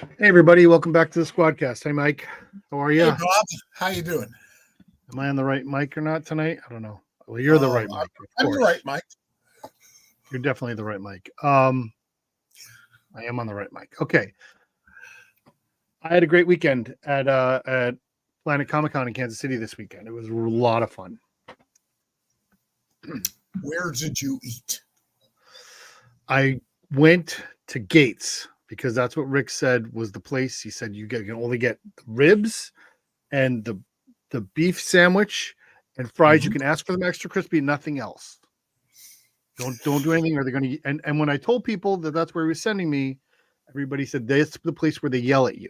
Hey everybody, welcome back to the SquadCast. Hey Mike, how are you? Hey Bob, how you doing? Am I on the right mic or not tonight? I don't know. Well, you're the right mic, of I'm course. the right mic. You're definitely the right mic. I am on the right mic. Okay. I had a great weekend at Planet Comic Con in Kansas City this weekend. It was a lot of fun. Where did you eat? I went to Gates because that's what Rick said was the place. He said you can only get the ribs and the beef sandwich and fries. You can ask for them extra crispy, nothing else. Don't do anything, or they're going to. And when I told people that that's where he was sending me, everybody said that's the place where they yell at you.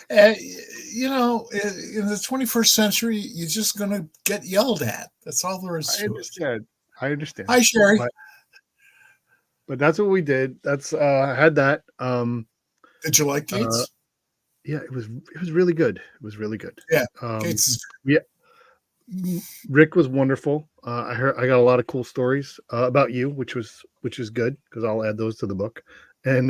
You know, in the 21st century, you're just going to get yelled at. That's all there is to it. I understand. Hi, Sherry. But that's what we did. That's I had that. Did you like Gates? Yeah, it was really good. It was really good. Yeah, Gates is yeah. Rick was wonderful. I got a lot of cool stories about you, which is good because I'll add those to the book. And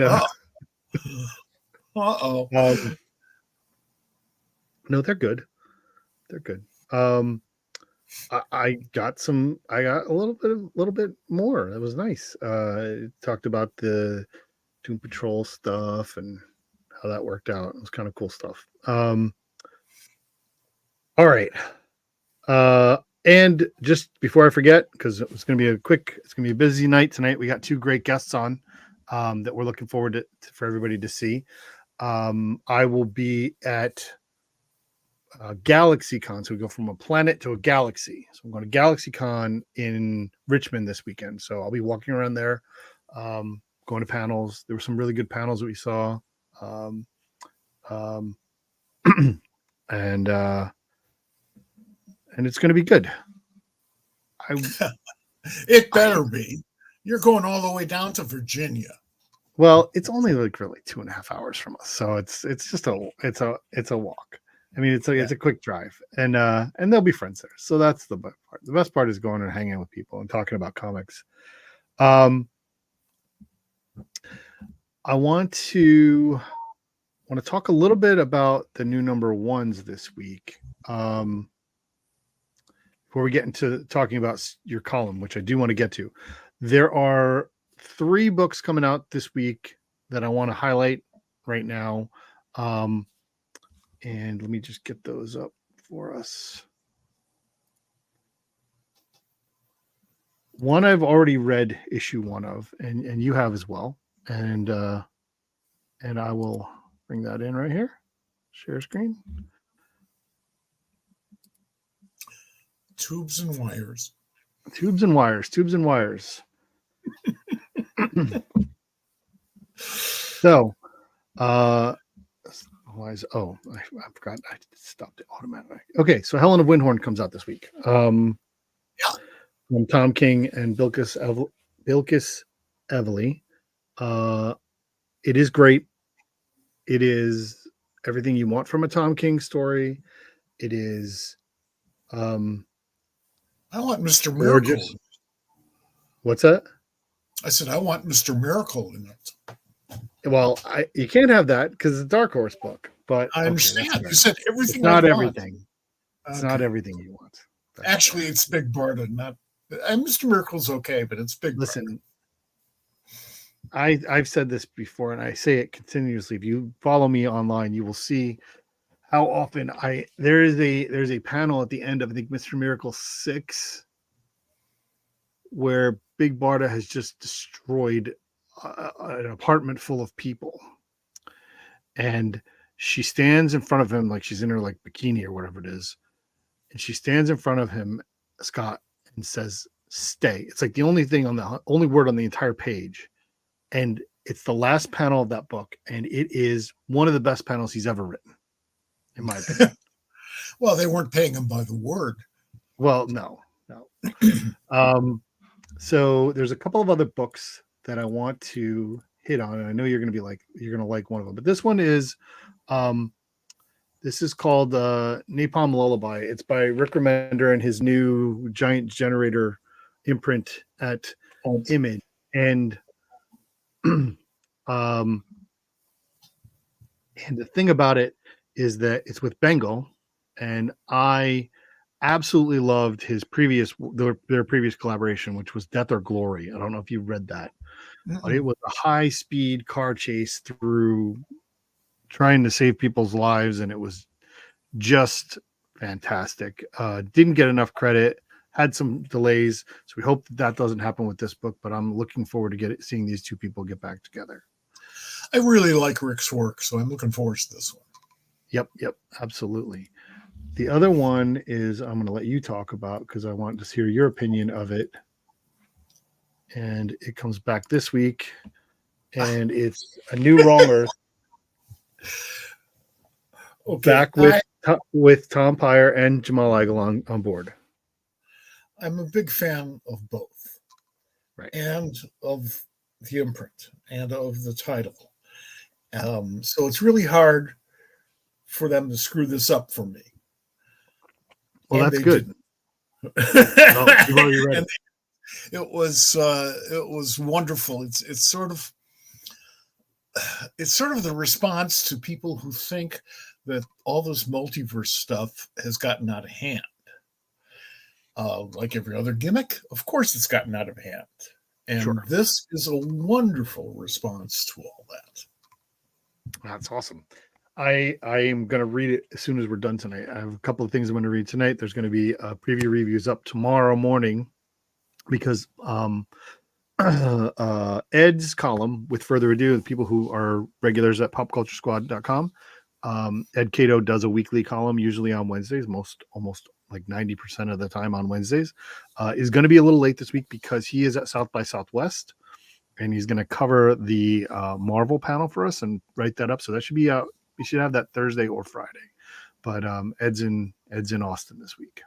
no, they're good. They're good. I got a little bit more. That was nice. Talked about the Doom Patrol stuff and how that worked out. It was kind of cool stuff. All right. And just before I forget, because it's going to be a busy night tonight. We got two great guests on that we're looking forward to for everybody to see. I will be at GalaxyCon, so we go from a planet to a galaxy. So I'm going to GalaxyCon in Richmond this weekend. So I'll be walking around there, going to panels. There were some really good panels that we saw, and it's going to be good. It better be. You're going all the way down to Virginia. Well, it's only like really 2.5 hours from us, so it's just a walk. I mean, it's a quick drive, and there'll be friends there, so that's the best part. The best part is going and hanging with people and talking about comics. I want to talk a little bit about the new number ones this week. Before we get into talking about your column, which I do want to get to, there are 3 books coming out this week that I want to highlight right now. And let me just get those up for us. One I've already read issue 1 of, and you have as well. And I will bring that in right here. Share screen. Tubes and wires. Tubes and wires. So, I forgot. I stopped it automatically. Okay, so Helen of Windhorn comes out this week. From Tom King and Bilquis Evely. It is great. It is everything you want from a Tom King story. It is. I want Mr. Miracle. What's that? I said I want Mr. Miracle in it. Well, you can't have that because it's a Dark Horse book. But I understand. You said everything. It's not everything. It's not everything you want. Actually, it's Big Barda, not. And Mr. Miracle's okay, but it's Big. Listen, I've said this before, and I say it continuously. If you follow me online, you will see how often there's a panel at the end of I think Mr. Miracle 6 where Big Barda has just destroyed an apartment full of people, and she stands in front of him like she's in her like bikini or whatever it is, and she stands in front of him, Scott, and says, "Stay." It's like the only word on the entire page, and it's the last panel of that book, and it is one of the best panels he's ever written, in my opinion. Well, they weren't paying him by the word. Well, no. So there's a couple of other books that I want to hit on, and I know you're going to like one of them, but this one is, this is called Napalm Lullaby. It's by Rick Remender and his new Giant Generator imprint at Image, and um, and the thing about it is that it's with Bengal, and I absolutely loved his their previous collaboration, which was Death or Glory. I don't know if you read that, but it was a high speed car chase through trying to save people's lives, and it was just fantastic. Didn't get enough credit, had some delays, so we hope that doesn't happen with this book. But I'm looking forward to seeing these two people get back together. I really like Rick's work, so I'm looking forward to this one. Yep, absolutely. The other one is I'm going to let you talk about because I want to hear your opinion of it. And it comes back this week, and it's A New Wrong Earth. Okay, back with Tom Peyer and Jamal Igle on board. I'm a big fan of both, right, and of the imprint and of the title. So it's really hard for them to screw this up for me. Well, that's good. You've already read it. It was wonderful. It's sort of the response to people who think that all this multiverse stuff has gotten out of hand. Like every other gimmick, of course it's gotten out of hand. And This is a wonderful response to all that. That's awesome. I am going to read it as soon as we're done tonight. I have a couple of things I'm going to read tonight. There's going to be preview reviews up tomorrow morning because Ed's column, with further ado, the people who are regulars at popculturesquad.com, Ed Cato does a weekly column, usually on Wednesdays, almost like 90% of the time on Wednesdays, is going to be a little late this week because he is at South by Southwest, and he's going to cover the Marvel panel for us and write that up. So that should be out. We should have that Thursday or Friday. But Ed's in Austin this week.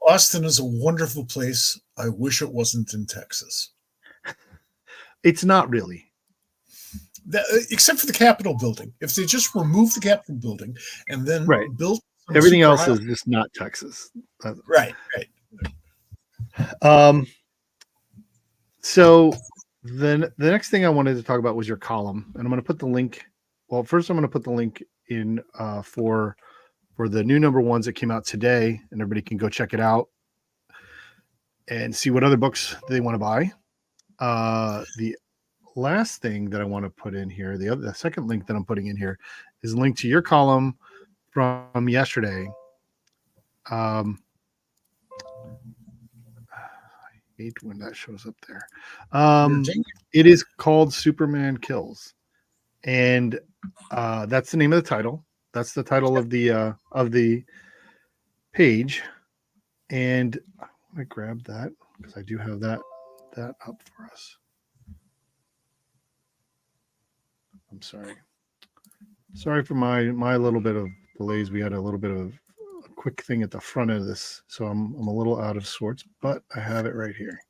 Austin is a wonderful place. I wish it wasn't in Texas. It's not really. Except for the Capitol building. If they just remove the Capitol building and then build everything else is just not Texas. Right. So then the next thing I wanted to talk about was your column, and I'm going to put the link. Well, first I'm going to put the link in for the new number ones that came out today, and everybody can go check it out and see what other books they want to buy. The last thing that I want to put in here, the second link that I'm putting in here, is a link to your column from yesterday. I hate when that shows up there. It is called Superman Kills, and that's the name of the title. That's the title of the page, and I'm gonna grab that because I do have that up for us. I'm sorry for my little bit of delays. We had a little bit of a quick thing at the front of this, so I'm a little out of sorts, but I have it right here.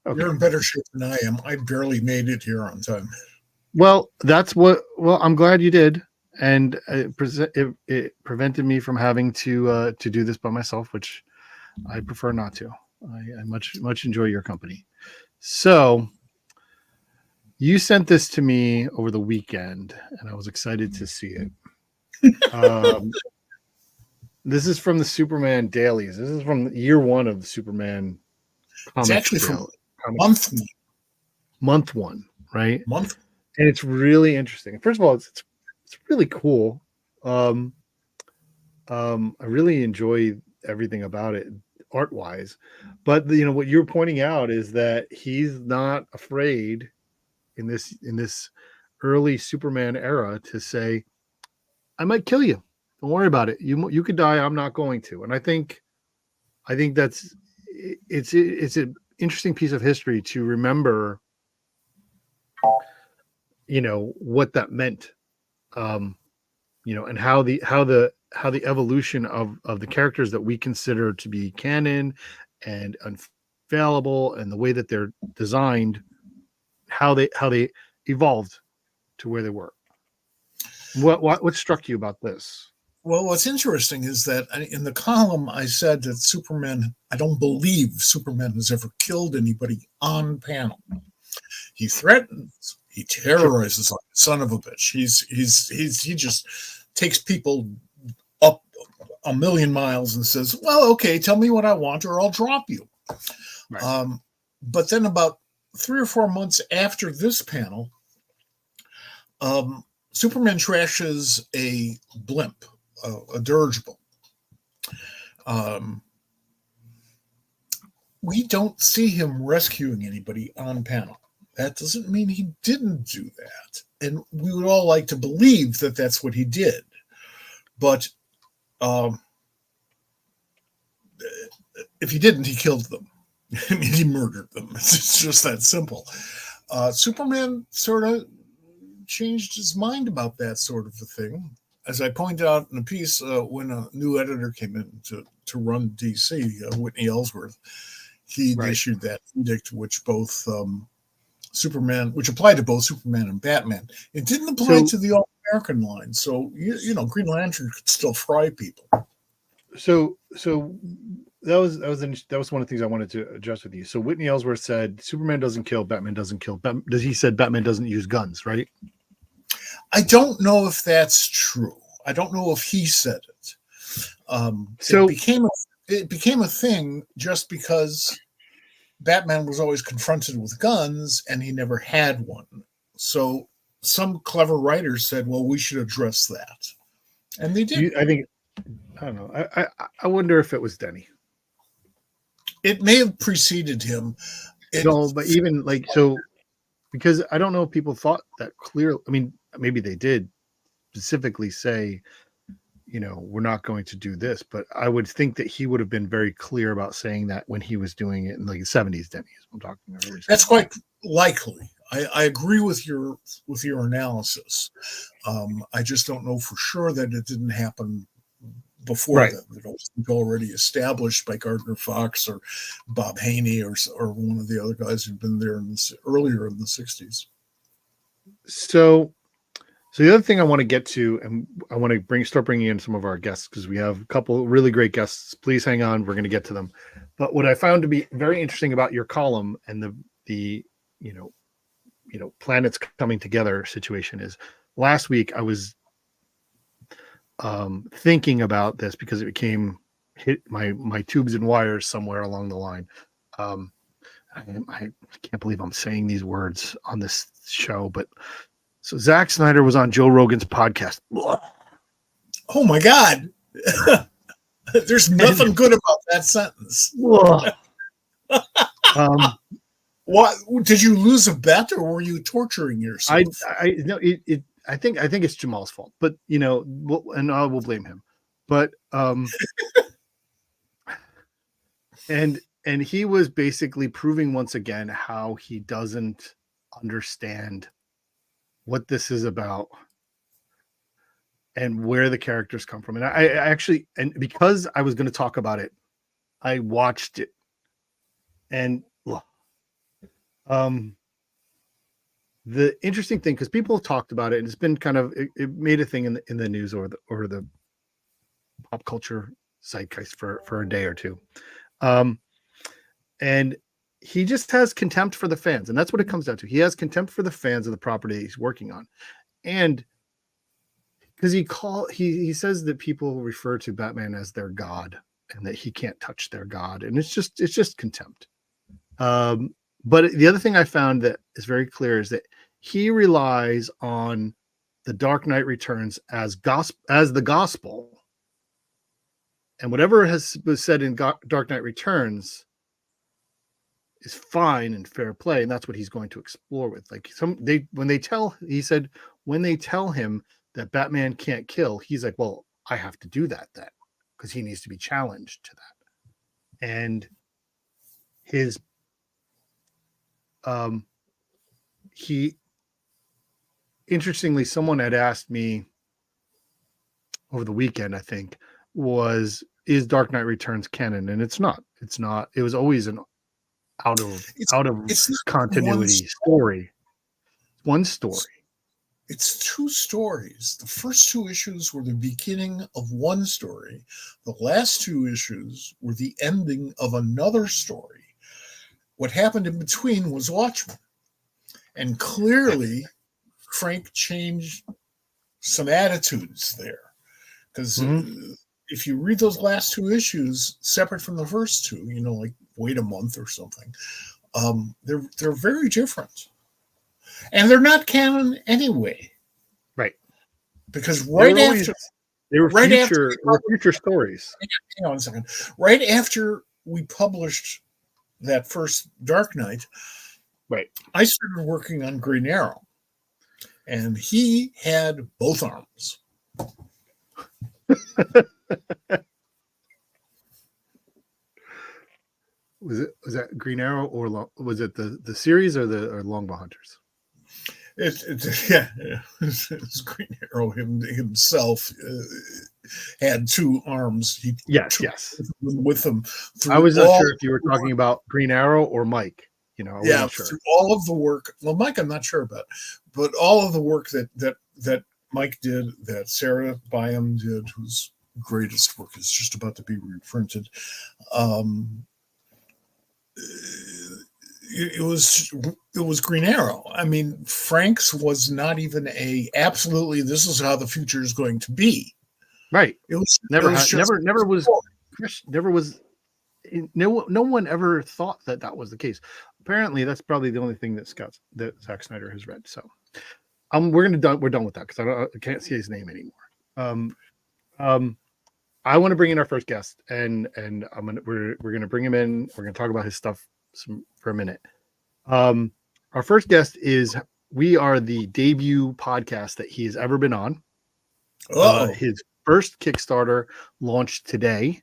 Okay. You're in better shape than I am. I barely made it here on time. Well, I'm glad you did. And it prevented me from having to do this by myself, which I prefer not to. I much enjoy your company. So you sent this to me over the weekend, and I was excited to see it. This is from the Superman dailies. This is from year one of the Superman. It's actually from month one, right? Month, and it's really interesting. First of all, it's really cool. I really enjoy everything about it art wise, but what you're pointing out is that he's not afraid in this early Superman era to say, I might kill you. Don't worry about it. You could die. I'm not going to. And I think that's it's an interesting piece of history to remember, what that meant. And how the evolution of the characters that we consider to be canon and unfallible, and the way that they're designed, how they evolved to where they were. What struck you about this? Well, what's interesting is that in the column I said that I don't believe Superman has ever killed anybody on panel. He threatens. He terrorizes like a son of a bitch. He just takes people up a million miles and says, "Well, okay, tell me what I want, or I'll drop you." Right. But then, about 3 or 4 months after this panel, Superman trashes a blimp, a dirigible. We don't see him rescuing anybody on panel. That doesn't mean he didn't do that. And we would all like to believe that that's what he did. But if he didn't, he killed them. I mean, he murdered them. It's just that simple. Superman sort of changed his mind about that sort of a thing. As I pointed out in a piece, when a new editor came in to run DC, Whitney Ellsworth, he issued that edict, which both Superman, which applied to both Superman and Batman. It didn't apply to the All-American line. So, you know, Green Lantern could still fry people. So that was one of the things I wanted to address with you. So Whitney Ellsworth said Superman doesn't kill, Batman doesn't kill. He said Batman doesn't use guns, right? I don't know if that's true. I don't know if he said it. It became a thing just because Batman was always confronted with guns and he never had one. So some clever writers said, well, we should address that. And they did. I don't know. I wonder if it was Denny. It may have preceded him. No, but even like, so, because I don't know if people thought that clearly. I mean, maybe they did specifically say, you know, we're not going to do this, but I would think that he would have been very clear about saying that when he was doing it in like the 70s, Denny. I'm talking early. That's quite likely. I agree with your analysis. I just don't know for sure that it didn't happen before then. It was already established by Gardner Fox or Bob Haney or one of the other guys who'd been there earlier in the 60s. So the other thing I want to get to, and I want to start bringing in some of our guests because we have a couple really great guests. Please hang on. We're going to get to them. But what I found to be very interesting about your column and the planets coming together situation is last week I was thinking about this because it hit my tubes and wires somewhere along the line. I can't believe I'm saying these words on this show, but so Zack Snyder was on Joe Rogan's podcast. Oh my God. There's nothing good about that sentence. What did you lose a bet or were you torturing yourself? I think it's Jamal's fault, but and I will blame him. But and he was basically proving once again how he doesn't understand what this is about and where the characters come from. And I actually, and because I was going to talk about it, I watched it, and the interesting thing, because people have talked about it, and it's been kind of it made a thing in the news or the pop culture zeitgeist for a day or two, and he just has contempt for the fans, and that's what it comes down to. He has contempt for the fans of the property he's working on, and because he says that people refer to Batman as their god, and that he can't touch their god, and it's just contempt. But the other thing I found that is very clear is that he relies on the Dark Knight Returns as the gospel, and whatever was said in Dark Knight Returns is fine and fair play, and that's what he's going to explore with. Like when they tell him that Batman can't kill, he's like, well, I have to do that then because he needs to be challenged to that, and his interestingly, someone had asked me over the weekend, I think, is Dark Knight Returns canon? And it's not. It was always an out of continuity story. One story. It's two stories. The first two issues were the beginning of one story. The last two issues were the ending of another story. What happened in between was Watchmen. And clearly, Frank changed some attitudes there. Because if you read those last two issues separate from the first two, like wait a month or something, they're very different. And they're not canon anyway. Right. Because after future stories. Hang on a second. Right after we published that first Dark Knight, right, I started working on Green Arrow, and he had both arms. Was that Green Arrow or was it the series or Longbow Hunters? It's Green Arrow himself had two arms. Yes. With him. I was not sure if you were talking about Green Arrow or Mike. I wasn't sure. Through all of the work. Well, Mike, I'm not sure about, but all of the work that Mike did, that Sarah Byam did, whose greatest work is just about to be reprinted. It was Green Arrow. I mean, Frank's was not even absolutely this is how the future is going to be. Right. No one ever thought that was the case. Apparently, that's probably the only thing that Zack Snyder has read. So, we're done with that because I can't see his name anymore. I want to bring in our first guest, and we're gonna bring him in. We're gonna talk about his stuff for a minute. Our first guest we are the debut podcast that he has ever been on. His first Kickstarter launched today.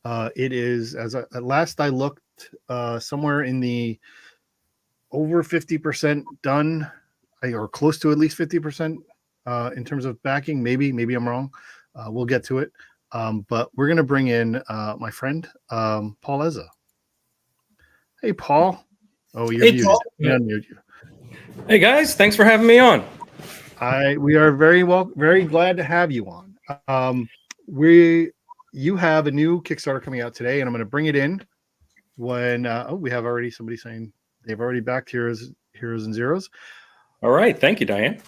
It is, at last I looked, somewhere in the over 50% done, or close to at least 50% in terms of backing. Maybe I'm wrong. We'll get to it. But we're going to bring in my friend, Paul Eza. Hey, Paul. Oh, you're muted. Paul. Unmute you. Hey, guys. Thanks for having me on. We are very glad to have you on. You have a new Kickstarter coming out today, and I'm going to bring it in when we have already somebody saying they've already backed Heroes and Zeros. All right. Thank you, Diane.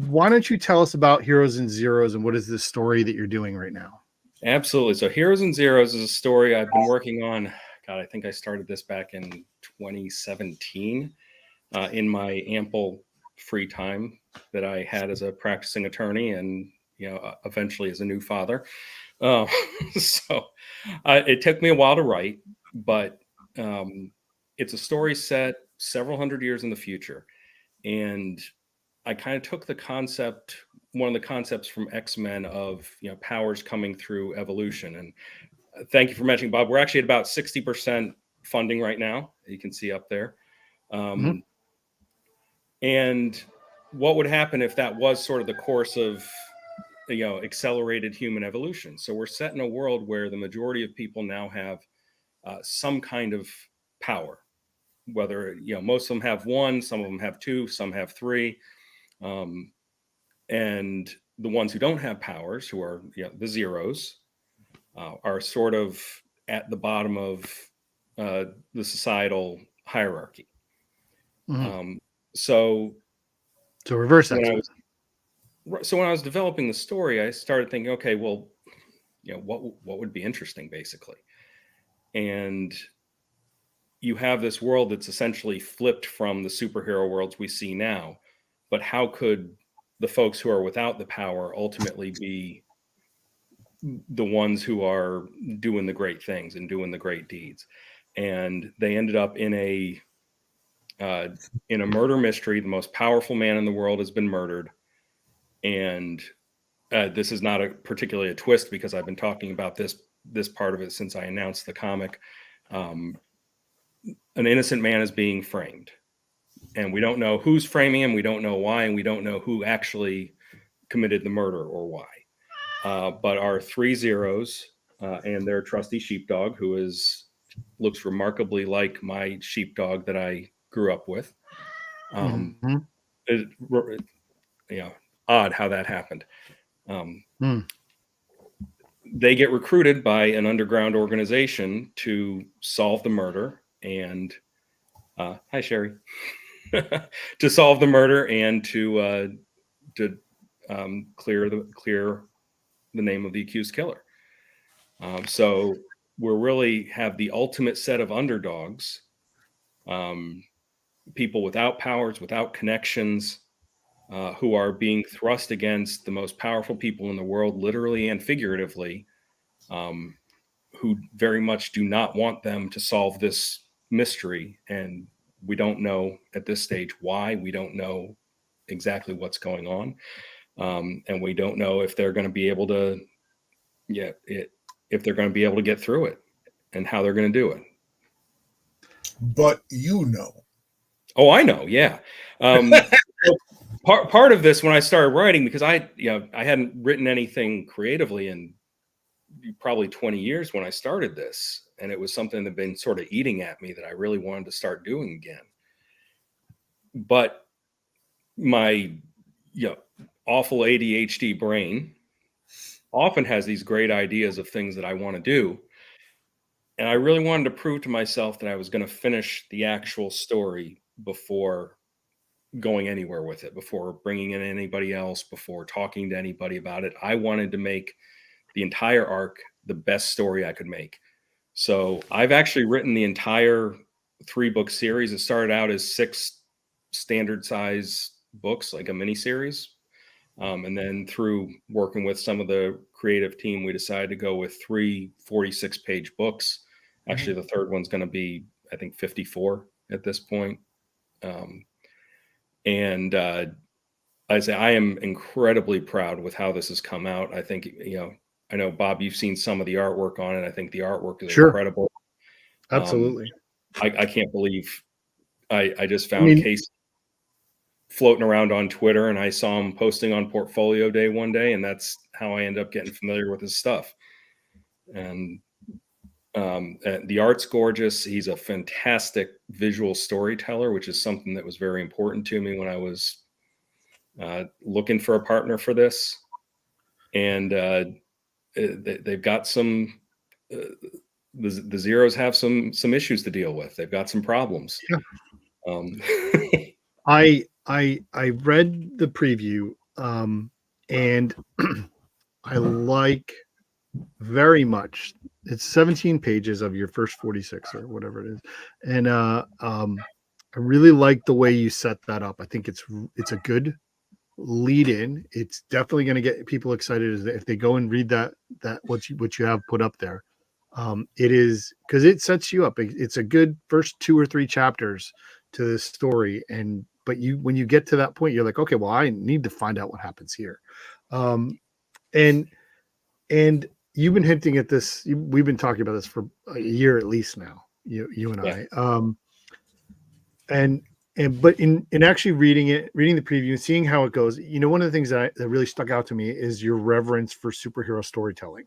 Why don't you tell us about Heroes and Zeros and what is this story that you're doing right now? Absolutely. So Heroes and Zeros is a story I've been working on. God, I think I started this back in 2017 in my ample free time that I had as a practicing attorney and, eventually as a new father. So it took me a while to write, but it's a story set several hundred years in the future. And I kind of took one of the concepts from X-Men of, powers coming through evolution. And thank you for mentioning, Bob. We're actually at about 60% funding right now. You can see up there. And what would happen if that was sort of the course of, accelerated human evolution? So we're set in a world where the majority of people now have some kind of power, whether, most of them have one, some of them have two, some have three. And the ones who don't have powers, who are the zeros, are sort of at the bottom of the societal hierarchy. So reverse that. So when I was developing the story, I started thinking, okay, well, what would be interesting, basically? And you have this world that's essentially flipped from the superhero worlds we see now. But how could the folks who are without the power ultimately be the ones who are doing the great things and doing the great deeds? And they ended up in a murder mystery. The most powerful man in the world has been murdered. And this is not particularly a twist, because I've been talking about this part of it since I announced the comic. An innocent man is being framed. And we don't know who's framing him. We don't know why. And we don't know who actually committed the murder or why. But our three zeros and their trusty sheepdog, who looks remarkably like my sheepdog that I grew up with. Odd how that happened. They get recruited by an underground organization to solve the murder. And hi, Sherry. to solve the murder and to clear the name of the accused killer. So we're really have the ultimate set of underdogs, people without powers, without connections, who are being thrust against the most powerful people in the world, literally and figuratively, who very much do not want them to solve this mystery. And we don't know at this stage why. We don't know exactly what's going on. And we don't know if they're going to be able to, if they're going to be able to get through it and how they're going to do it. But you know. Oh, I know. Yeah. Part of this, when I started writing, because I hadn't written anything creatively in probably 20 years when I started this, and it was something that had been sort of eating at me that I really wanted to start doing again. But my awful ADHD brain often has these great ideas of things that I want to do, and I really wanted to prove to myself that I was going to finish the actual story before going anywhere with it, before bringing in anybody else, before talking to anybody about it. I wanted to make the entire arc the best story I could make. So I've actually written the entire 3-book series. It started out as 6 standard size books, like a mini series. And then through working with some of the creative team, we decided to go with 3 46-page books. Actually, the third one's going to be, I think, 54 at this point. And I say I am incredibly proud with how this has come out. I think, I know, Bob, you've seen some of the artwork on it. I think the artwork is incredible. Absolutely. I can't believe I just found Casey floating around on Twitter, and I saw him posting on Portfolio Day one day, and that's how I ended up getting familiar with his stuff. And the art's gorgeous. He's a fantastic visual storyteller, which is something that was very important to me when I was looking for a partner for this. And they've got some the Zeros have some issues to deal with. They've got some problems. Yeah. I read the preview, and I like very much. It's 17 pages of your first 46 or whatever it is, and I really like the way you set that up. I think it's a good lead in. It's definitely going to get people excited if they go and read that what you have put up there. It is, because it sets you up. It's a good first 2 or 3 chapters to this story, but when you get to that point, you're like, okay, well, I need to find out what happens here. And you've been hinting at this. We've been talking about this for a year at least now. You and I. But in actually reading the preview and seeing how it goes, one of the things that really stuck out to me is your reverence for superhero storytelling.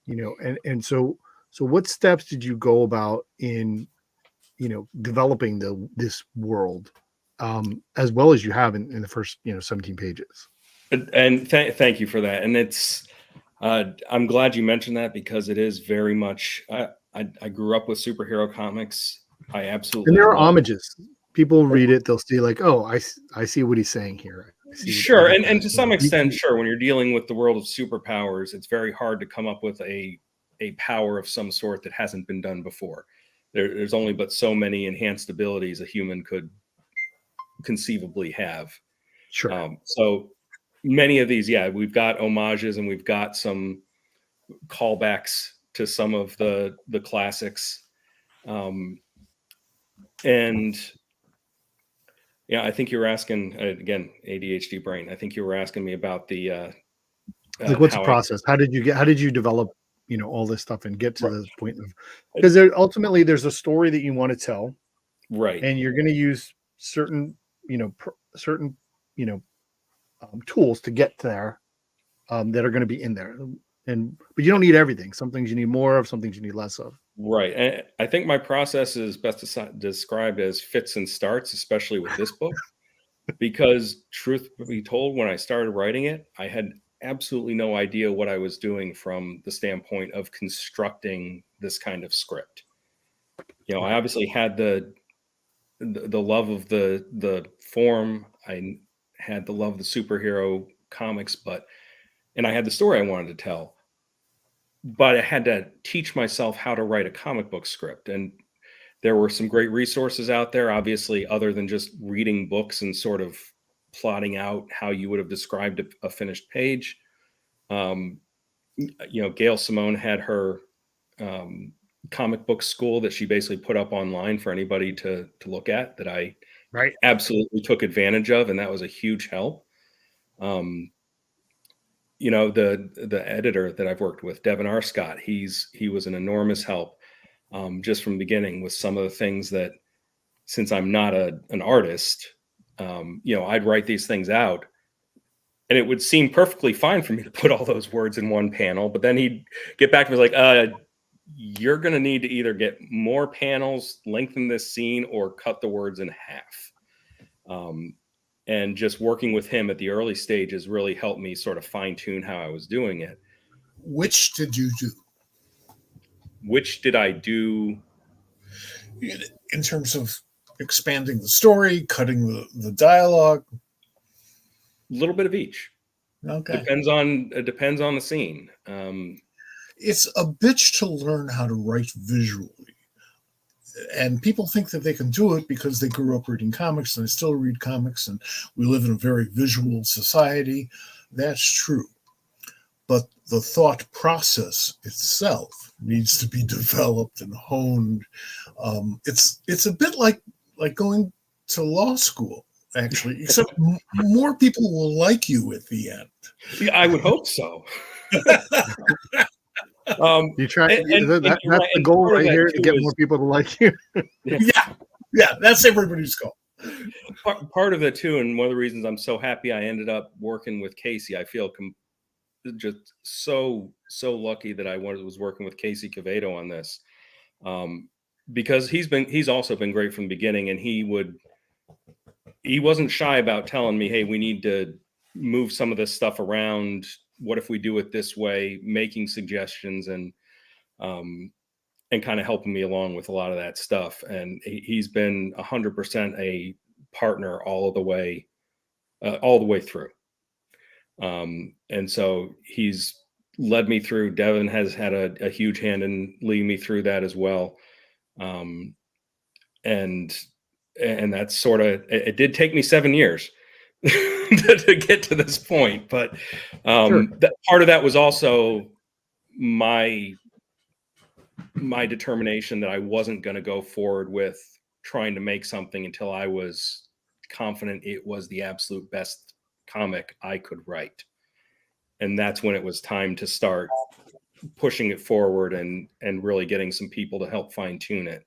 And so what steps did you go about in developing this world, as well as you have in the first 17 pages? And thank you for that. And it's I'm glad you mentioned that, because it is very much I grew up with superhero comics. I absolutely, and there are homages. People read it, they'll see like, oh, I see what he's saying here. Sure, and to some extent, sure, when you're dealing with the world of superpowers, it's very hard to come up with a power of some sort that hasn't been done before. There's only but so many enhanced abilities a human could conceivably have. Sure. So many of these, we've got homages and we've got some callbacks to some of the classics. And I think you were asking, again, ADHD brain. I think you were asking me about the like, what's the process? How did you develop, all this stuff and get to this point of, because ultimately there's a story that you want to tell, right? And you're going to use certain, tools to get there, that are going to be in there. But you don't need everything. Some things you need more of, some things you need less of. Right. And I think my process is best described as fits and starts, especially with this book, because truth be told, when I started writing it, I had absolutely no idea what I was doing from the standpoint of constructing this kind of script. I obviously had the the love of the form. I had the love of the superhero comics, and I had the story I wanted to tell, but I had to teach myself how to write a comic book script. And there were some great resources out there, obviously, other than just reading books and sort of plotting out how you would have described a finished page. Gail Simone had her comic book school that she basically put up online for anybody to look at, that I Right. absolutely took advantage of, and that was a huge help. The editor that I've worked with, Devin R. Scott, he was an enormous help, just from the beginning, with some of the things that, since I'm not an artist, I'd write these things out, and it would seem perfectly fine for me to put all those words in one panel, but then he'd get back to me like, you're going to need to either get more panels, lengthen this scene, or cut the words in half. And just working with him at the early stages really helped me sort of fine tune how I was doing it. Which did you do? Which did I do? In terms of expanding the story, cutting the dialogue? A little bit of each. Okay. It depends on the scene. It's a bitch to learn how to write visually. And people think that they can do it because they grew up reading comics, and I still read comics, and we live in a very visual society. That's true. But the thought process itself needs to be developed and honed. It's a bit like going to law school, actually, except more people will like you at the end. Yeah, I would hope so. You try. That's the goal right here, to get more people to like you. Yeah, that's everybody's goal. Part of it too, and one of the reasons I'm so happy I ended up working with Casey. I feel just so lucky that I was working with Casey Cavedo on this, because he's also been great from the beginning, and he wasn't shy about telling me, hey, we need to move some of this stuff around. What if we do it this way? Making suggestions and kind of helping me along with a lot of that stuff. And he's been 100% a partner all the way through. And so he's led me through. Devin has had a huge hand in leading me through that as well. And that's sort of, it did take me 7 years to get to this point, but Sure. that part of that was also my determination that I wasn't going to go forward with trying to make something until I was confident it was the absolute best comic I could write. And that's when it was time to start pushing it forward and really getting some people to help fine tune it.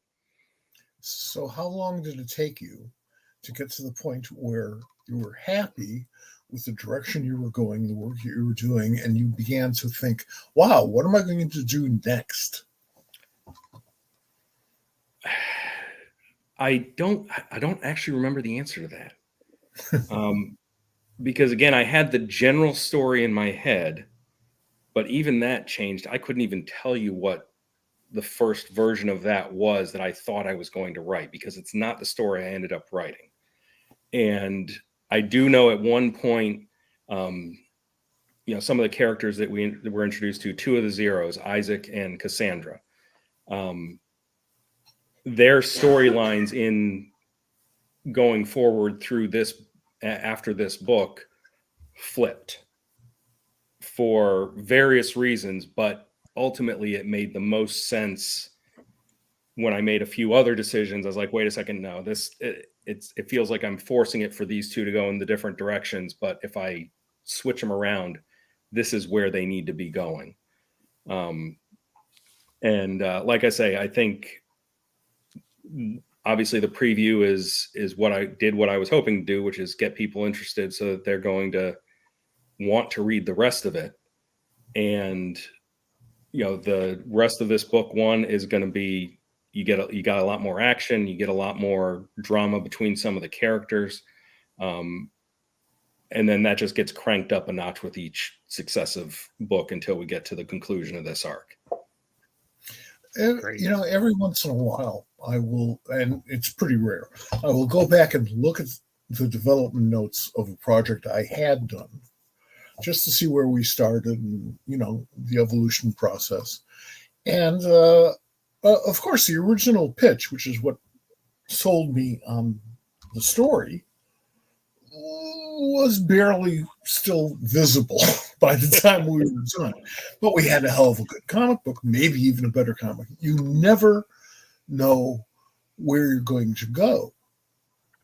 So how long did it take you to get to the point where you were happy with the direction you were going, the work you were doing, and you began to think, wow, what am I going to do next? I don't actually remember the answer to that. Because again, I had the general story in my head, but even that changed. I couldn't even tell you what the first version of that was that I thought I was going to write, because it's not the story I ended up writing. And I do know at one point, some of the characters that we were introduced to, two of the Zeros, Isaac and Cassandra, their storylines in going forward through this, after this book, flipped for various reasons, but ultimately it made the most sense when I made a few other decisions. I was like, wait a second, no, it feels like I'm forcing it for these two to go in the different directions, but if I switch them around, this is where they need to be going. Like I say, I think obviously the preview is what I was hoping to do, which is get people interested so that they're going to want to read the rest of it. And the rest of this book one is going to be, you got a lot more action, you get a lot more drama between some of the characters, and then that just gets cranked up a notch with each successive book until we get to the conclusion of this arc. Great. You know, every once in a while, I will, and it's pretty rare, I will go back and look at the development notes of a project I had done just to see where we started and, you know, the evolution process. And of course, the original pitch, which is what sold me on the story, was barely still visible by the time we were done. But we had a hell of a good comic book, maybe even a better comic. You never know where you're going to go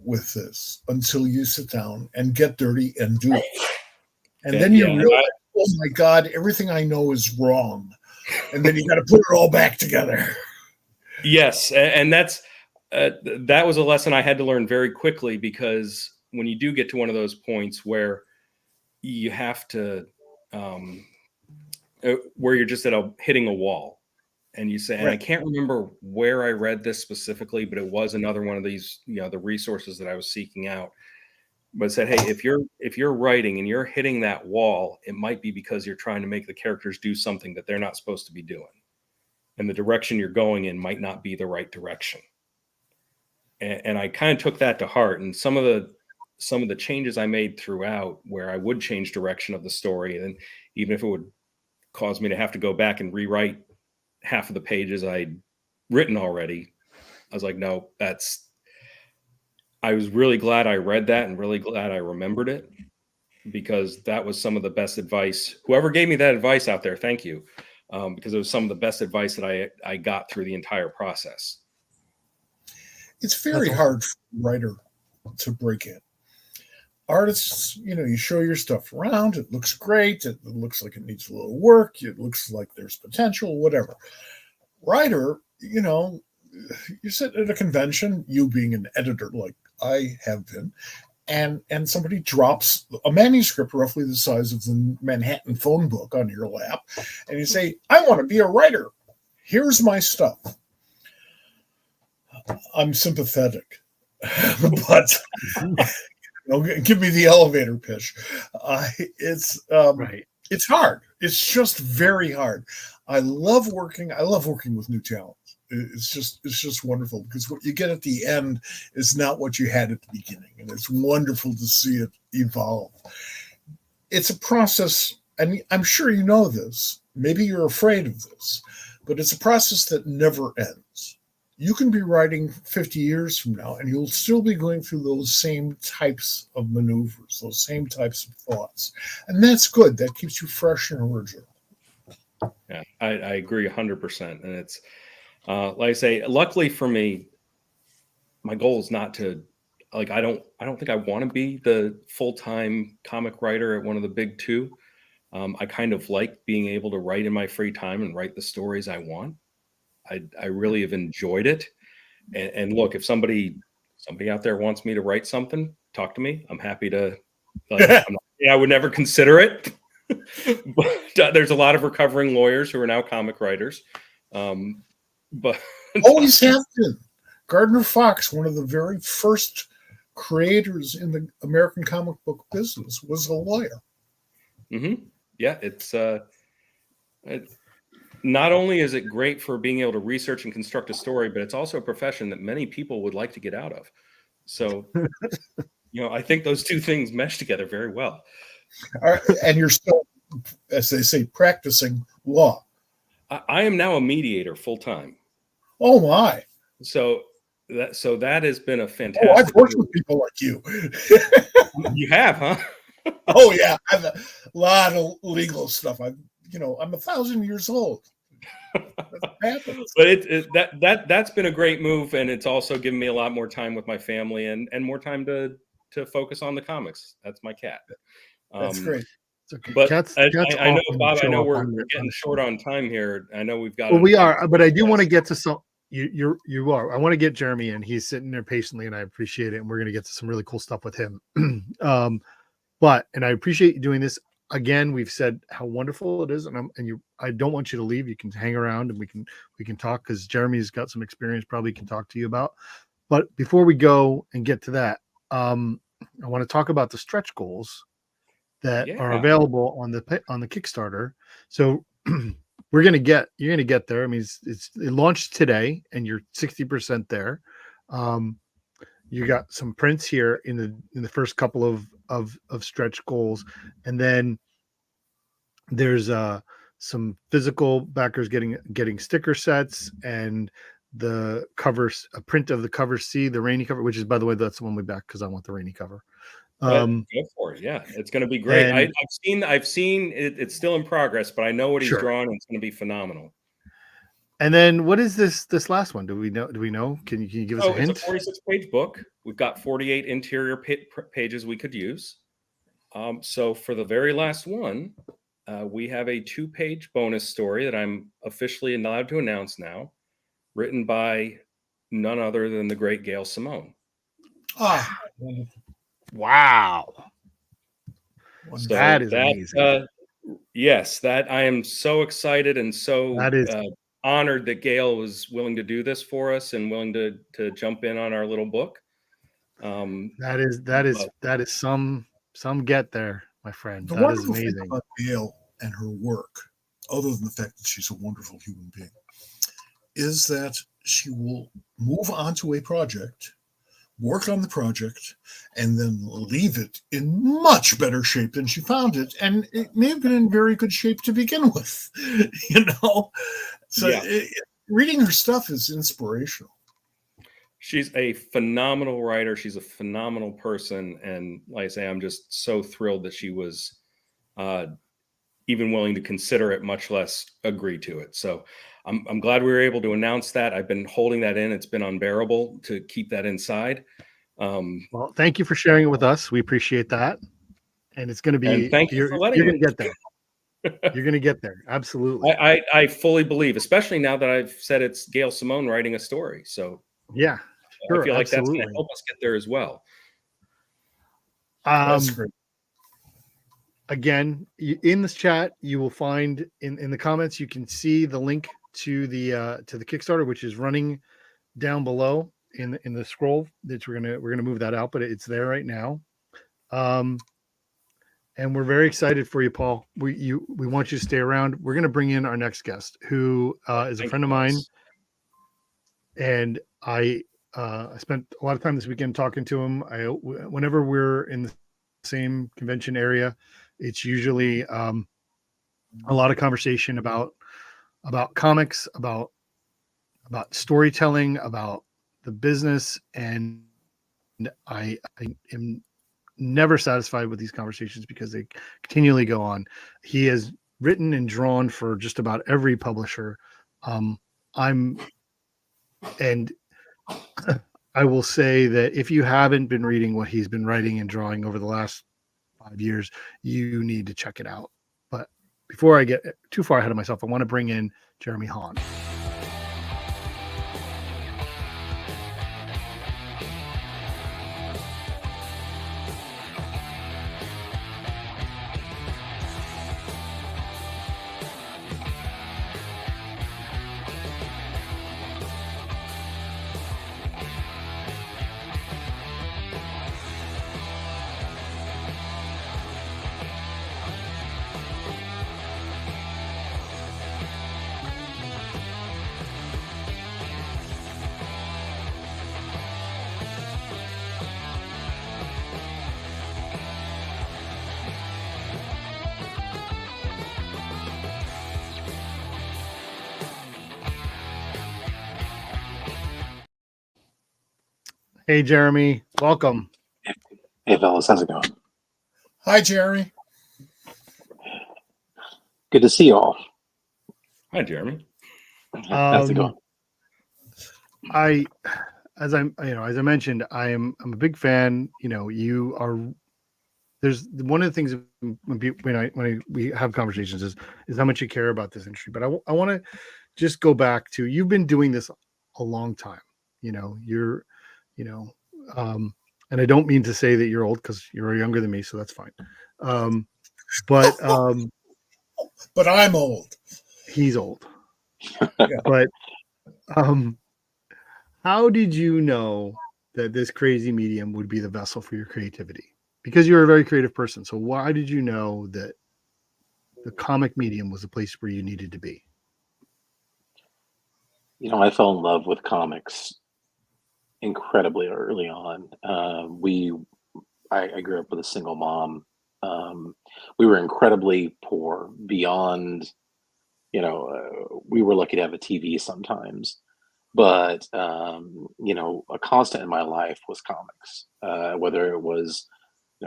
with this until you sit down and get dirty and do it. And then you realize, oh my God, everything I know is wrong. And then you got to put it all back together. Yes. And that's, that was a lesson I had to learn very quickly, because when you do get to one of those points where you have to, where you're just hitting a wall, and you say, and I can't remember where I read this specifically, but it was another one of these, you know, the resources that I was seeking out, but it said, hey, if you're writing and you're hitting that wall, it might be because you're trying to make the characters do something that they're not supposed to be doing. And the direction you're going in might not be the right direction. And I kind of took that to heart. And some of the changes I made throughout, where I would change direction of the story, and even if it would cause me to have to go back and rewrite half of the pages I'd written already, I was like, no, I was really glad I read that and really glad I remembered it, because that was some of the best advice. Whoever gave me that advice out there, thank you. Because it was some of the best advice that I got through the entire process. It's very hard for a writer to break in. Artists, you know, you show your stuff around, it looks great, it looks like it needs a little work, it looks like there's potential, whatever. Writer, you know, you sit at a convention, you being an editor like I have been, and somebody drops a manuscript roughly the size of the Manhattan phone book on your lap, and you say, I want to be a writer. Here's my stuff. I'm sympathetic, but you know, give me the elevator pitch. It's hard. It's just very hard. I love working with new talent. It's just wonderful, because what you get at the end is not what you had at the beginning, and it's wonderful to see it evolve. It's a process, and I'm sure you know this. Maybe you're afraid of this, but it's a process that never ends. You can be writing 50 years from now, and you'll still be going through those same types of maneuvers, those same types of thoughts, and that's good. That keeps you fresh and original. Yeah, I agree 100%, and it's. Like I say, luckily for me, my goal is not to, like, I don't think I want to be the full-time comic writer at one of the big two. I kind of like being able to write in my free time and write the stories I want. I really have enjoyed it. And look, if somebody out there wants me to write something, talk to me. I'm happy to, like, I would never consider it. But there's a lot of recovering lawyers who are now comic writers. But always have been. Gardner Fox, one of the very first creators in the American comic book business, was a lawyer. Mm-hmm. Yeah, it's not only is it great for being able to research and construct a story, but it's also a profession that many people would like to get out of. So, you know, I think those two things mesh together very well. And you're still, as they say, practicing law. I am now a mediator full time. Oh my! So that has been a fantastic. Oh, I've worked with people like you. You have, huh? Oh yeah, I have a lot of legal stuff. I'm 1,000 years old. But that's been a great move, and it's also given me a lot more time with my family and more time to focus on the comics. That's my cat. That's great. Okay. But Cats I know, Bob, I know we're on getting short on time here. I know we've got. Well, we are, but I do want to get to some. You are. I want to get Jeremy in. He's sitting there patiently, and I appreciate it. And we're going to get to some really cool stuff with him. But I appreciate you doing this again. We've said how wonderful it is, and I don't want you to leave. You can hang around, and we can talk, because Jeremy's got some experience, probably can talk to you about. But before we go and get to that, I want to talk about the stretch goals that are available on the Kickstarter. So you're gonna get there. I mean, it launched today, and you're 60% there. You got some prints here in the first couple of stretch goals, and then there's some physical backers getting sticker sets, and the covers, a print of the cover C, the rainy cover, which is, by the way, that's the one way back because I want the rainy cover. Go for it. Yeah, it's going to be great. And I've seen it, it's still in progress, but I know what he's Sure. drawn, and it's going to be phenomenal. And then what is this last one? Do we know? Can you give us a hint? It's a 46-page book. We've got 48 interior pages we could use. So for the very last one, we have a 2-page bonus story that I'm officially allowed to announce now, written by none other than the great Gail Simone. Ah, Wow. So That is amazing. Yes, that I am so excited and so That is honored that Gail was willing to do this for us and willing to jump in on our little book. that is some get there, my friend. the That is wonderful thing amazing. about Gail and her work, other than the fact that she's a wonderful human being, is that she will move on to a project, work on the project, and then leave it in much better shape than she found it. And it may have been in very good shape to begin with, you know? So Yeah. Reading her stuff is inspirational. She's a phenomenal writer. She's a phenomenal person. And like I say, I'm just so thrilled that she was even willing to consider it, much less agree to it. So I'm glad we were able to announce that. I've been holding that in. It's been unbearable to keep that inside. Well, thank you for sharing it with us. We appreciate that. And it's going to be, And thank you for letting you're me. going to get there. You're going to get there. Absolutely. I fully believe, especially now that I've said it's Gail Simone writing a story. So Yeah. Sure, I feel like that's absolutely. going to help us get there as well. That's great. Again, in this chat, you will find in the comments, you can see the link to the Kickstarter, which is running down below in the scroll. That we're gonna move that out, but it's there right now. And we're very excited for you, Paul. We want you to stay around. We're gonna bring in our next guest, who is a friend of mine, and I spent a lot of time this weekend talking to him. Whenever we're in the same convention area, it's usually a lot of conversation about comics, about storytelling, about the business, and I am never satisfied with these conversations because they continually go on. He has written and drawn for just about every publisher. I will say that if you haven't been reading what he's been writing and drawing over the last 5 years, you need to check it out. But before I get too far ahead of myself, I want to bring in Jeremy Haun. Hey, Jeremy, welcome. Hey, fellas, how's it going? Hi, Jeremy. Good to see you all. Hi, Jeremy. How's it going? As I mentioned, I'm a big fan. You know, you are. There's one of the things when we have conversations is how much you care about this industry. But I want to just go back to, you've been doing this a long time. And I don't mean to say that you're old, because you're younger than me, so that's fine. But I'm old. He's old. Yeah. But how did you know that this crazy medium would be the vessel for your creativity? Because you're a very creative person. So why did you know that the comic medium was the place where you needed to be? I fell in love with comics incredibly early on. I grew up with a single mom. We were incredibly poor beyond, we were lucky to have a TV sometimes, but a constant in my life was comics. Whether it was,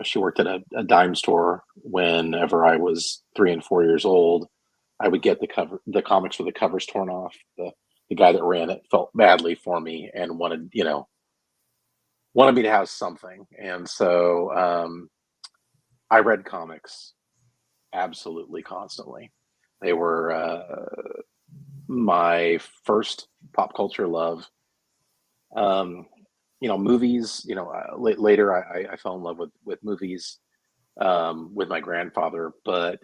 she worked at a dime store whenever I was 3 and 4 years old. I would get the comics with the covers torn off. The guy that ran it felt badly for me and wanted me to have something. And so I read comics absolutely constantly. They were my first pop culture love. Movies, later I fell in love with movies with my grandfather. But,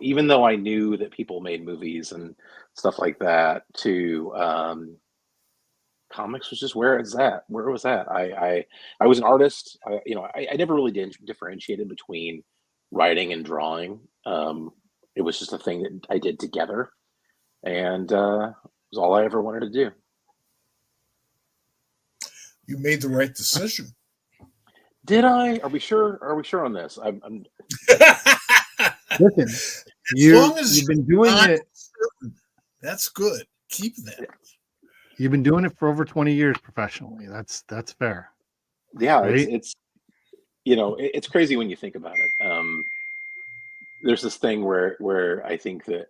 even though I knew that people made movies and stuff like that, comics was just where it was at. I was an artist. I never really differentiated between writing and drawing. It was just a thing that I did together, and it was all I ever wanted to do. You made the right decision. Did I? Are we sure on this? I'm Listen, you've been doing it. That's good. Keep that. You've been doing it for over 20 years professionally. That's fair. Yeah, right? It's crazy when you think about it. There's this thing where I think that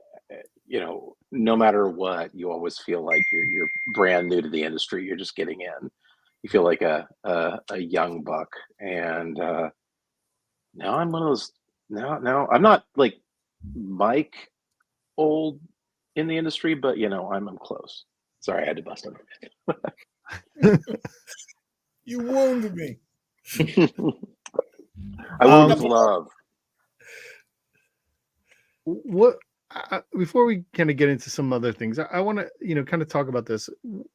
no matter what, you always feel like you're brand new to the industry. You're just getting in. You feel like a young buck, and now I'm one of those. No, I'm not like Mike old in the industry, but I'm close. Sorry, I had to bust him. You wounded me. I wound with love. What before we kind of get into some other things, I want to kind of talk about this.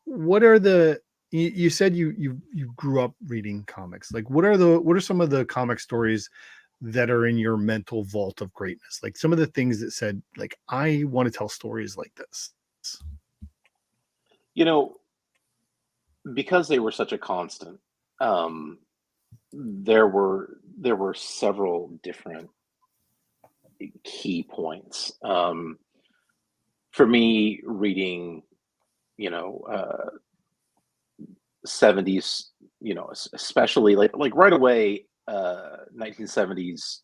What are you said you grew up reading comics. Like what are some of the comic stories that are in your mental vault of greatness? Like some of the things that said, like, I want to tell stories like this. Because they were such a constant, there were several different key points. For me, reading, 70s, especially like right away, 1970s,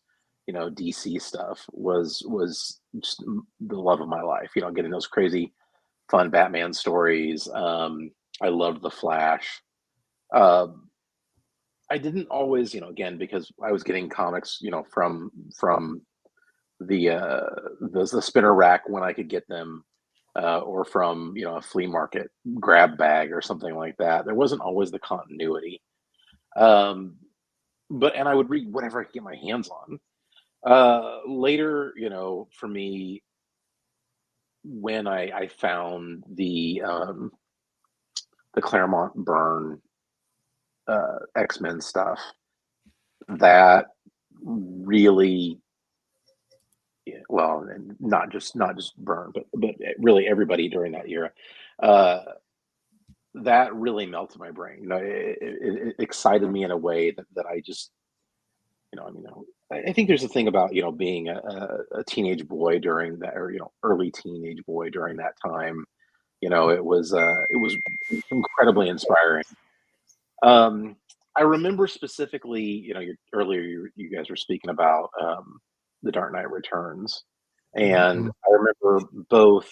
DC stuff was just the love of my life. Getting those crazy, fun Batman stories. I loved the Flash. I didn't always, again, because I was getting comics, from the spinner rack when I could get them, or from a flea market grab bag or something like that. There wasn't always the continuity. And I would read whatever I could get my hands on. Later, for me, when I found the Claremont Byrne X-Men stuff, that really, well, not just Byrne, but really everybody during that era, that really melted my brain. It excited me in a way that I just, I think there's a thing about being a teenage boy during that, or early teenage boy during that time. It was incredibly inspiring. I remember specifically, earlier you guys were speaking about The Dark Knight Returns, and I remember both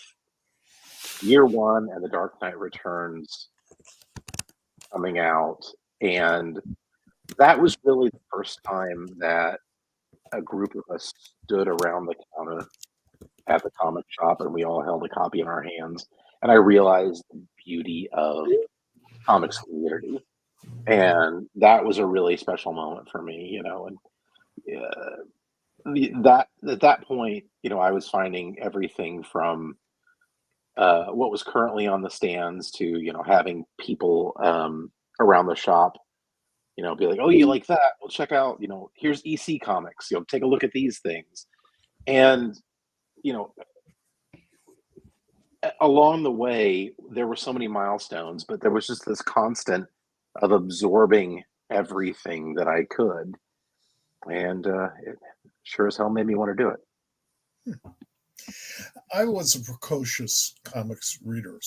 Year One and The Dark Knight Returns coming out, and that was really the first time that a group of us stood around the counter at the comic shop and we all held a copy in our hands, and I realized the beauty of comics community. And that was a really special moment for me, and that at that point, I was finding everything from what was currently on the stands to, having people around the shop, be like, oh, you like that? Well, check out, here's EC Comics, take a look at these things. And, along the way, there were so many milestones, but there was just this constant of absorbing everything that I could, and it sure as hell made me want to do it. I was a precocious precocious reader.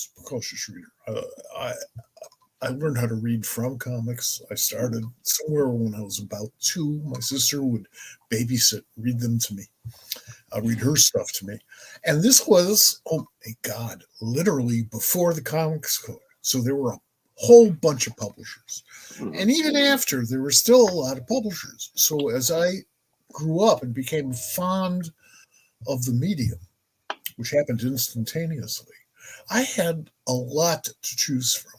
I learned how to read from comics. I started somewhere when I was about 2. My sister would read them to me, read her stuff to me. And this was, oh my God, literally before the Comics Code. So there were a whole bunch of publishers. And even after, there were still a lot of publishers. So as I grew up and became fond of the medium, which happened instantaneously, I had a lot to choose from.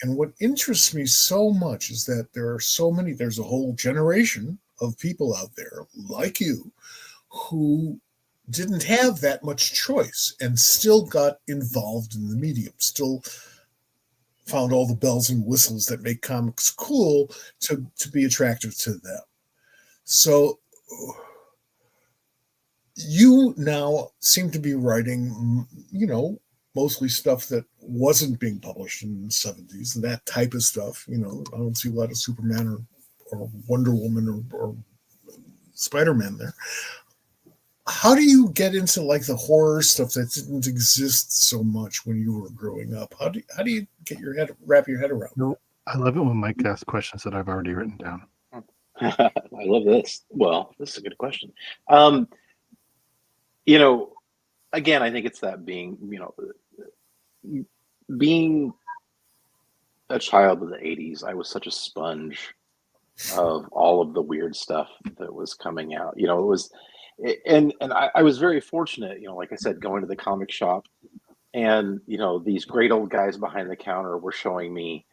And what interests me so much is that there's a whole generation of people out there like you who didn't have that much choice and still got involved in the medium, still found all the bells and whistles that make comics cool to be attractive to them. So you now seem to be writing, mostly stuff that wasn't being published in the 70s, and that type of stuff. I don't see a lot of Superman or Wonder Woman or Spider-Man there. How do you get into like the horror stuff that didn't exist so much when you were growing up? How do you wrap your head around? No, I love it when Mike asks questions that I've already written down. I love this. Well, this is a good question. Again, I think it's that being a child of the 80s, I was such a sponge of all of the weird stuff that was coming out. It was, and I was very fortunate, like I said, going to the comic shop, and, these great old guys behind the counter were showing me,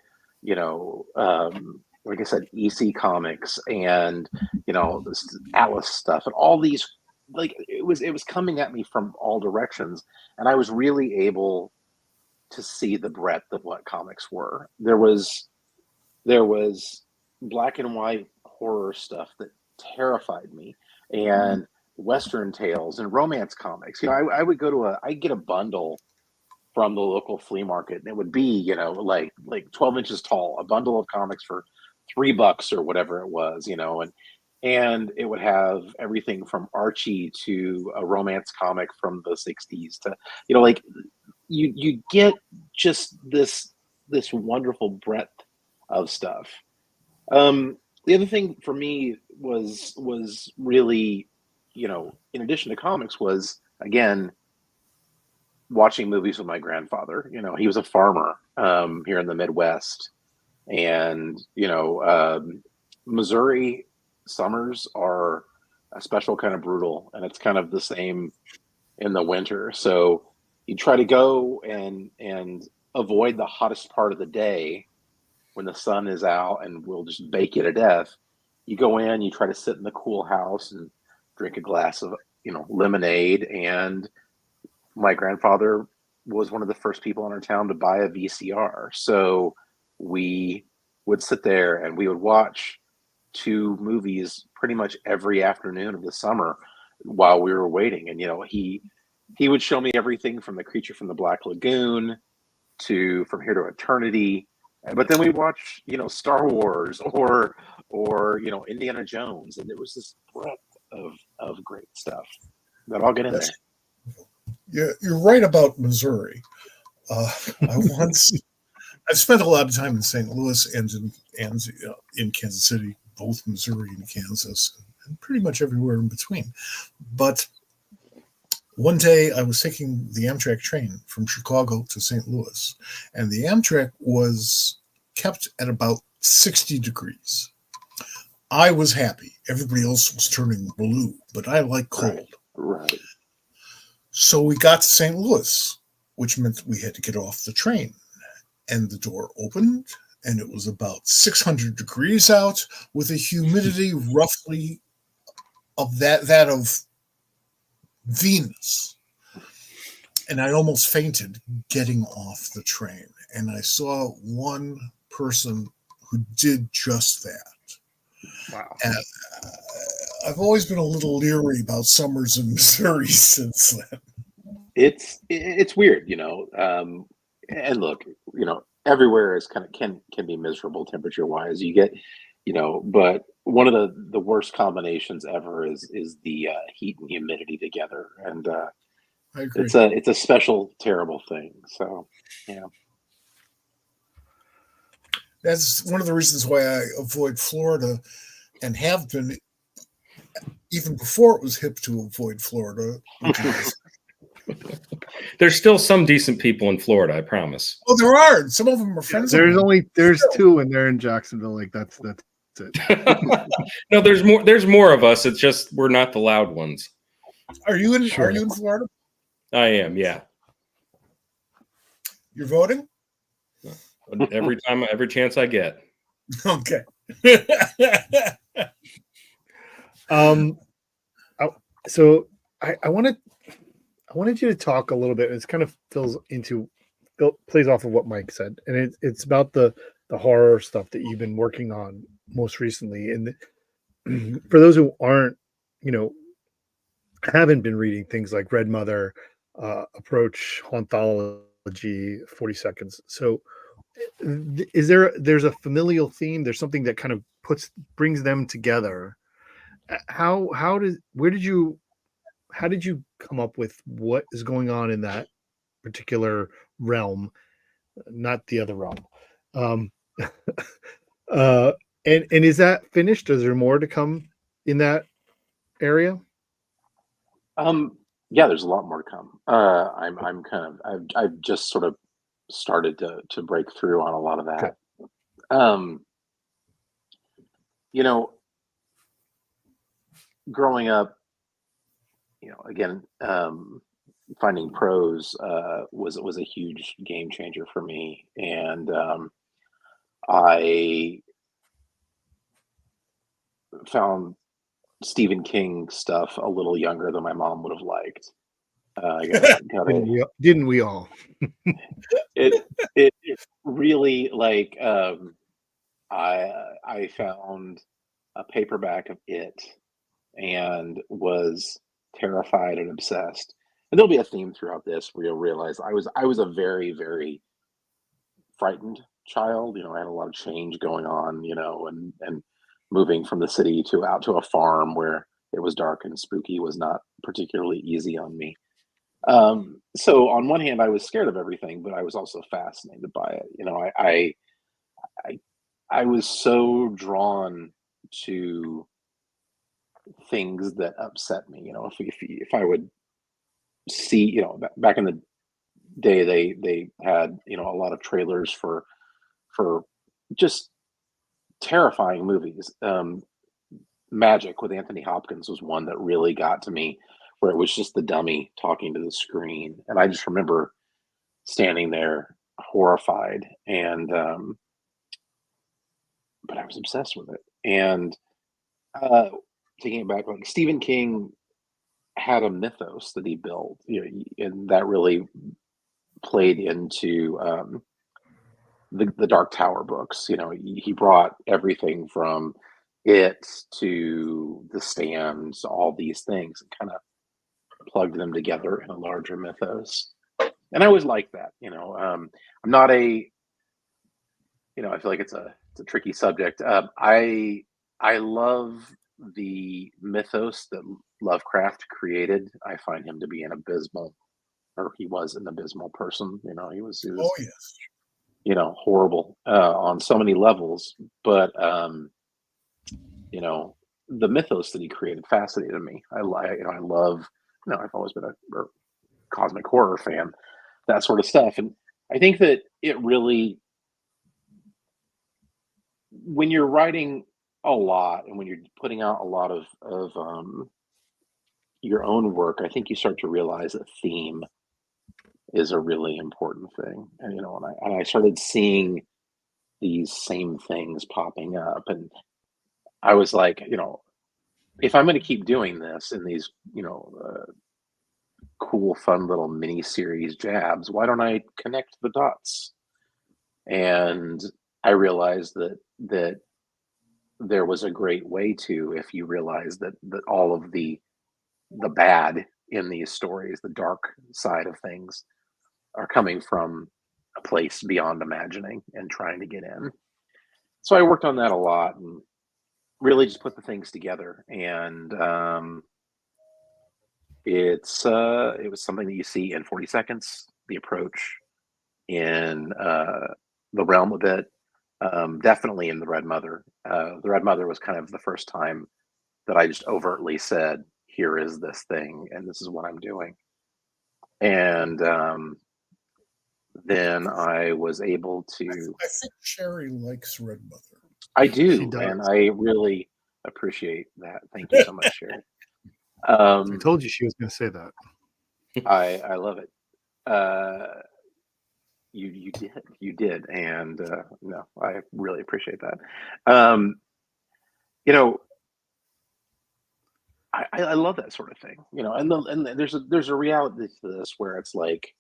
like I said, EC Comics and, this Alice stuff and all these, like, it was coming at me from all directions. And I was really able to see the breadth of what comics were. There was black and white horror stuff that terrified me, and Western tales and romance comics. I would I'd get a bundle from the local flea market, and it would be, like 12 inches tall, a bundle of comics for $3 or whatever it was, and it would have everything from Archie to a romance comic from the 60s to, like, you get just this wonderful breadth of stuff. The other thing for me was really, in addition to comics, was, again, watching movies with my grandfather. He was a farmer here in the Midwest, and Missouri summers are a special kind of brutal, and it's kind of the same in the winter. So you try to go and avoid the hottest part of the day when the sun is out and will just bake you to death. You go in, you try to sit in the cool house and drink a glass of lemonade. And my grandfather was one of the first people in our town to buy a VCR. So we would sit there and we would watch 2 movies pretty much every afternoon of the summer while we were waiting. And he would show me everything from The Creature from the Black Lagoon to From Here to Eternity. But then we watch, Star Wars or Indiana Jones, and there was this breadth of great stuff that I'll get in there. Yeah, you're right about Missouri. I've spent a lot of time in St. Louis and in Kansas City, both Missouri and Kansas, and pretty much everywhere in between. But one day I was taking the Amtrak train from Chicago to St. Louis, and the Amtrak was kept at about 60 degrees. I was happy. Everybody else was turning blue, but I like cold. Right. So we got to St. Louis, which meant we had to get off the train. And the door opened, and it was about 600 degrees out with a humidity roughly of that of Venus. And I almost fainted getting off the train. And I saw one person who did just that. Wow. And I've always been a little leery about summers in Missouri since then. it's weird, and look, everywhere is can be miserable temperature wise. You get, but one of the worst combinations ever is the heat and humidity together, and I agree. it's a special terrible thing. So yeah. That's one of the reasons why I avoid Florida and have been even before it was hip to avoid Florida. There's still some decent people in Florida, I promise. Oh, there are. Some of them are friends. There's two, and they're in Jacksonville. Like that's it. No, there's more of us. It's just we're not the loud ones. Are you in? Sure. Are you in Florida? I am, yeah. You're voting? Every chance I get. Okay. So I wanted you to talk a little bit. It's kind of plays off of what Mike said, and it's about the horror stuff that you've been working on most recently. And for those who aren't, haven't been reading things like Red Mother, Approach, Hauntology, 40 Seconds. So there's a familial theme? There's something that kind of brings them together. How did you come up with what is going on in that particular realm, not the other realm? And is that finished? Is there more to come in that area? Yeah, there's a lot more to come. I've just sort of started to break through on a lot of that. Okay. Growing up, again, finding prose was a huge game changer for me, and I found Stephen King stuff a little younger than my mom would have liked. Didn't we all? It really like I found a paperback of it and was terrified and obsessed. And there'll be a theme throughout this where you'll realize I was a very, very frightened child. I had a lot of change going on, and moving from the city out to a farm where it was dark and spooky was not particularly easy on me. So on one hand, I was scared of everything, but I was also fascinated by it. I was so drawn to things that upset me. If I would see, back in the day, they had a lot of trailers for just terrifying movies. Magic with Anthony Hopkins was one that really got to me, where it was just the dummy talking to the screen, and I just remember standing there horrified, and but I was obsessed with it. And taking it back, like Stephen King had a mythos that he built, and that really played into the Dark Tower books. He brought everything from it to The Stand, all these things, and kind of plugged them together in a larger mythos. And I always like that. I'm not a, I feel like it's a tricky subject. I love the mythos that Lovecraft created. I find him to be he was an abysmal person. He was oh yes, horrible on so many levels. But the mythos that he created fascinated me. I love. I've always been a cosmic horror fan, that sort of stuff, and I think that it really, when you're writing a lot and when you're putting out a lot of your own work, I think you start to realize that theme is a really important thing. And and I started seeing these same things popping up, and I was like, if I'm going to keep doing this in these, cool, fun little mini series jabs, why don't I connect the dots? And I realized that there was a great way to, if you realize that all of the bad in these stories, the dark side of things, are coming from a place beyond imagining and trying to get in. So I worked on that a lot and really just put the things together. And it was something that you see in 40 Seconds, the approach in the realm of it, definitely in the Red Mother. The Red Mother was kind of the first time that I just overtly said, "Here is this thing, and this is what I'm doing." And then I was able to. I think Sherry likes Red Mother. I She do, does. and I really appreciate that. Thank you so much, Sherry. I told you she was going to say that. I love it. You did, and no, I really appreciate that. You know, I love that sort of thing. You know, and there's a reality to this where it's like,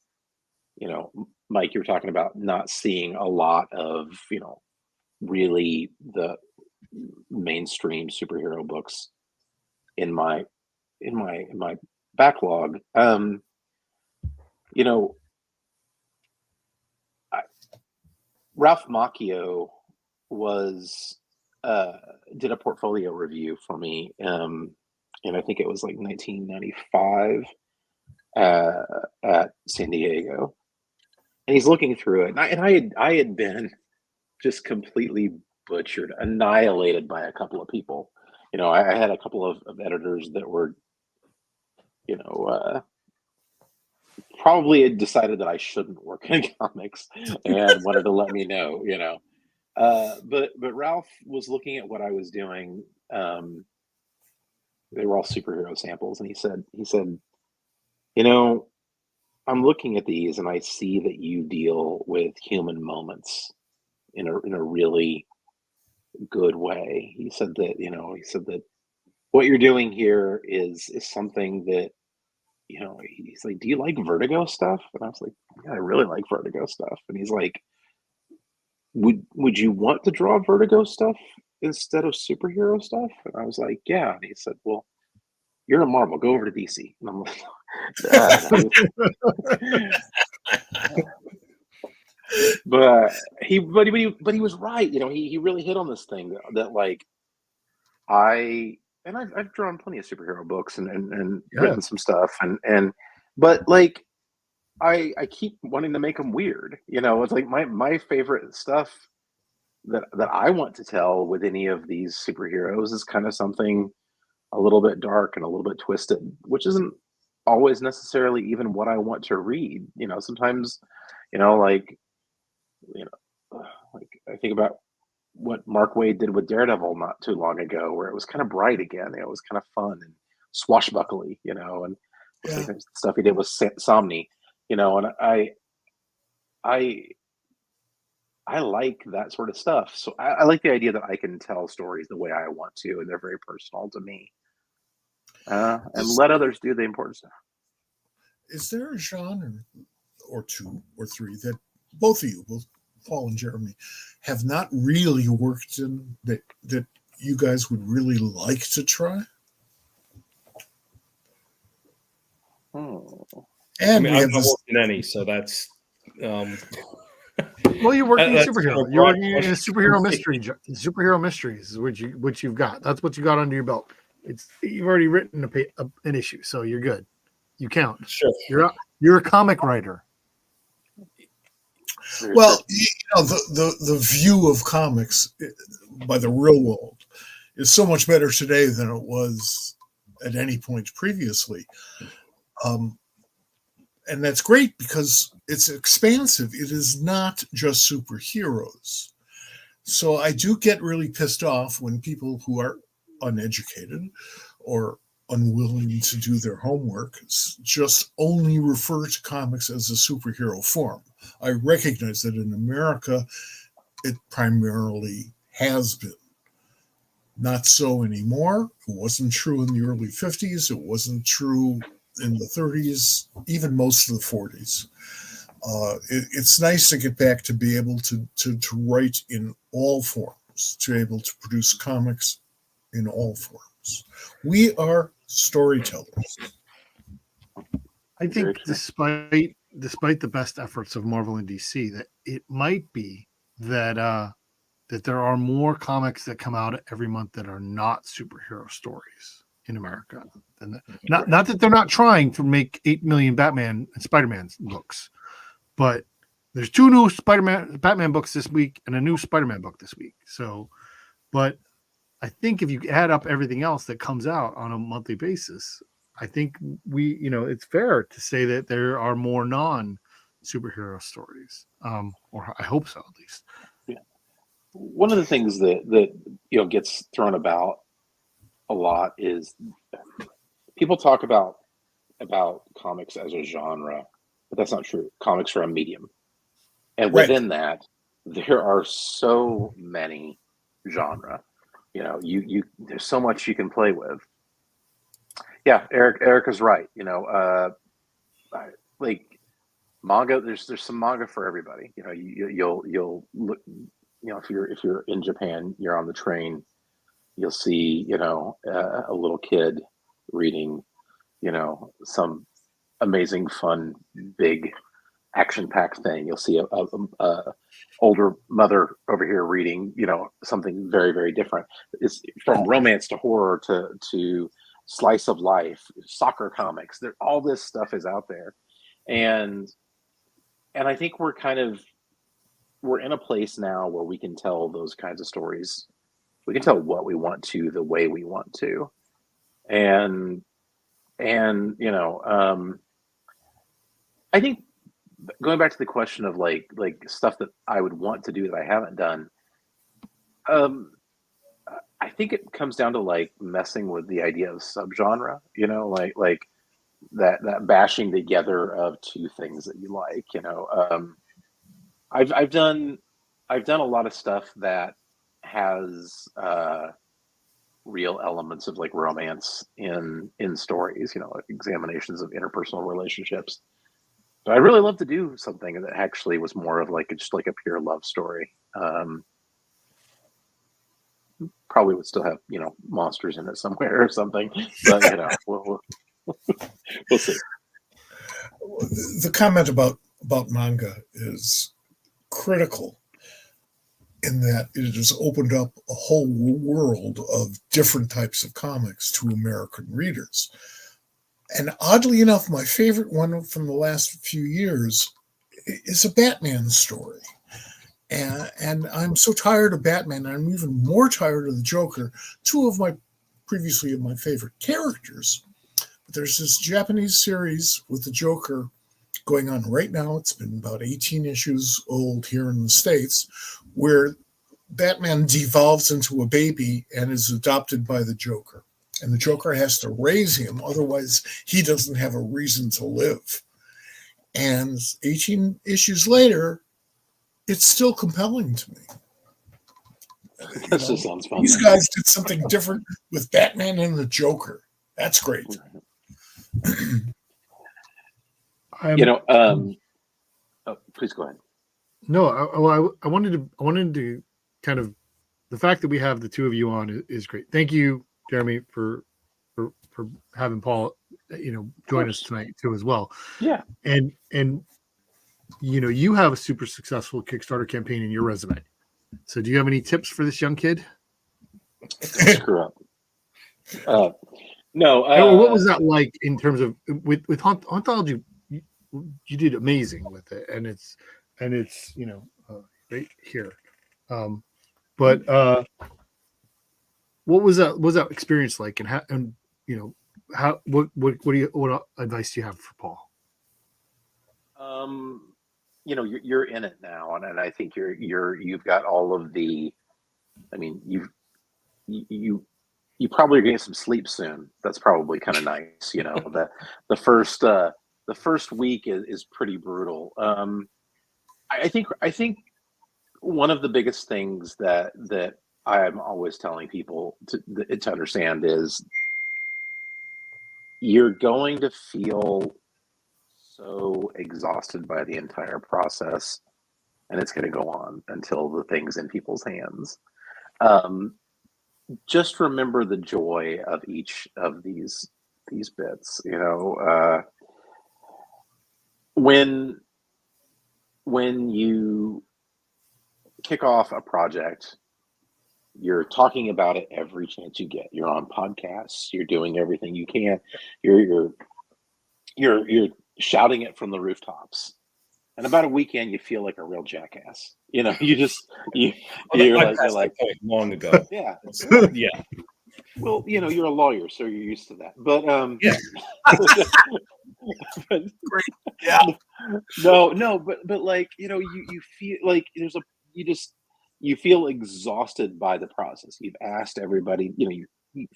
you know, Mike, you were talking about not seeing a lot of, you know, really the mainstream superhero books in my backlog. You know, Ralph Macchio was did a portfolio review for me, and I think it was like 1995 at San Diego, and he's looking through it, and I had been just completely butchered, annihilated by a couple of people. You know, I had a couple of editors that were, you know, probably had decided that I shouldn't work in comics and wanted to let me know, you know. But Ralph was looking at what I was doing. They were all superhero samples, and he said, you know, I'm looking at these and I see that you deal with human moments in a really good way. He said that what you're doing here is something that, you know, he's like, do you like Vertigo stuff? And I was like, yeah, I really like Vertigo stuff. And he's like, would you want to draw Vertigo stuff instead of superhero stuff? And I was like, yeah. And he said, well, you're a Marvel, go over to DC. And I'm like, but he was right. You know, he really hit on this thing that like I've drawn plenty of superhero books and written some stuff but like I keep wanting to make them weird. You know, it's like my favorite stuff that I want to tell with any of these superheroes is kind of something a little bit dark and a little bit twisted, which isn't always necessarily even what I want to read. You know, sometimes, you know, like, you know, like I think about what Mark Waid did with Daredevil not too long ago, where it was kind of bright again. It was kind of fun and swashbuckly, you know, and like the stuff he did with Somni, you know, and I like that sort of stuff. So I like the idea that I can tell stories the way I want to, and they're very personal to me. And let others do the important stuff. Is there a genre or two or three that both of you, both Paul and Jeremy, have not really worked in that you guys would really like to try? I And mean, I've not worked in any, so that's. Well, you're working in superhero. You're working in a superhero question. mystery. Superhero mysteries, which you've got. That's what you got under your belt. You've already written an issue, so you're good. You count. Sure. You're a comic writer. Well, you know, the view of comics by the real world is so much better today than it was at any point previously. And that's great because it's expansive. It is not just superheroes. So I do get really pissed off when people who are uneducated or unwilling to do their homework just only refer to comics as a superhero form. I recognize that in America, it primarily has been. Not so anymore. It wasn't true in the early 50s. It wasn't true in the 30s, even most of the 40s. It's nice to get back to be able to write in all forms, to be able to produce comics in all forms. We are storytellers. I Very think true. despite the best efforts of Marvel and DC, that it might be that that there are more comics that come out every month that are not superhero stories in America. And not that they're not trying to make 8 million Batman and Spider-Man books, but there's 2 new Batman books this week and a new Spider-Man book this week. So, but I think if you add up everything else that comes out on a monthly basis, I think it's fair to say that there are more non-superhero stories, or I hope so at least. Yeah. One of the things that gets thrown about a lot is people talk about comics as a genre, but that's not true. Comics are a medium, and Right. within that, there are so many genre. You there's so much you can play with. Yeah, Erica's right. Like manga. There's some manga for everybody. You'll look. If you're in Japan, you're on the train. You'll see a little kid reading some amazing, fun, big action-packed thing. You'll see a older mother over here reading, something very, very different. It's from romance to horror to slice of life, soccer comics. There, all this stuff is out there, and I think we're in a place now where we can tell those kinds of stories. We can tell what we want to, the way we want to, and I think going back to the question of like stuff that I would want to do that I haven't done, I think it comes down to like messing with the idea of subgenre, like that bashing together of two things that you like, I've done a lot of stuff that has real elements of like romance in stories, like examinations of interpersonal relationships. But I really love to do something that actually was more of like just like a pure love story. Probably would still have monsters in it somewhere or something, but we'll see. The comment about manga is critical in that it has opened up a whole world of different types of comics to American readers. And oddly enough, my favorite one from the last few years is a Batman story. And I'm so tired of Batman, and I'm even more tired of the Joker, two of my favorite characters. But there's this Japanese series with the Joker going on right now. It's been about 18 issues old here in the States, where Batman devolves into a baby and is adopted by the Joker. And the Joker has to raise him, otherwise he doesn't have a reason to live. And 18 issues later, it's still compelling to me. That just sounds fun. These guys did something different with Batman and the Joker. That's great. Please go ahead. No, I wanted to kind of, the fact that we have the two of you on is great. Thank you, Jeremy, for having Paul, join us tonight too as well. Yeah. And you have a super successful Kickstarter campaign in your resume. So do you have any tips for this young kid? Screw up. No. What was that like in terms of with Hauntology? You did amazing with it, and it's right here. But what was that experience like, and what advice do you have for Paul? You're in it now, and I think you've got all of the. I mean, you probably are getting some sleep soon. That's probably kind of nice. The first week is pretty brutal. I think one of the biggest things that I'm always telling people to understand is you're going to feel so exhausted by the entire process, and it's going to go on until the thing's in people's hands. Just remember the joy of each of these bits. when you kick off a project, you're talking about it every chance you get. You're on podcasts. You're doing everything you can. You're shouting it from the rooftops. And about a weekend, you feel like a real jackass. You know, you're I like passed that point long ago. yeah. Yeah. Well, you know, you're a lawyer, so you're used to that. But Yeah. but Great. Yeah. no, but like, you know, you feel like you feel exhausted by the process. You've asked everybody, you know,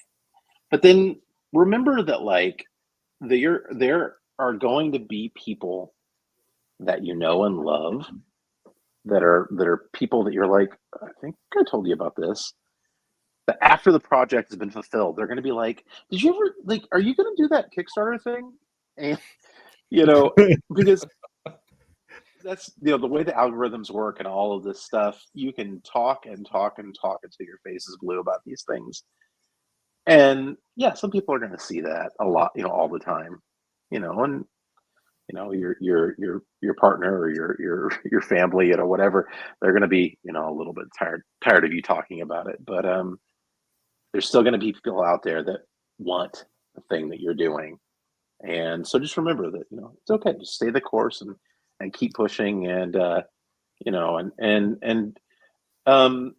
but then remember that like there are going to be people that you know and love that are people that you're like, I think I told you about this. That after the project has been fulfilled, they're going to be like, did you ever like, are you going to do that Kickstarter thing? And you know, because that's, you know, the way the algorithms work and all of this stuff, you can talk and talk and talk until your face is blue about these things. And yeah, some people are going to see that a lot, you know, all the time, you know, and you know, your partner or your family, you know, whatever, they're going to be, you know, a little bit tired of you talking about it. But there's still going to be people out there that want the thing that you're doing. And so just remember that, you know, it's okay. Just stay the course and keep pushing. And, you know, and um,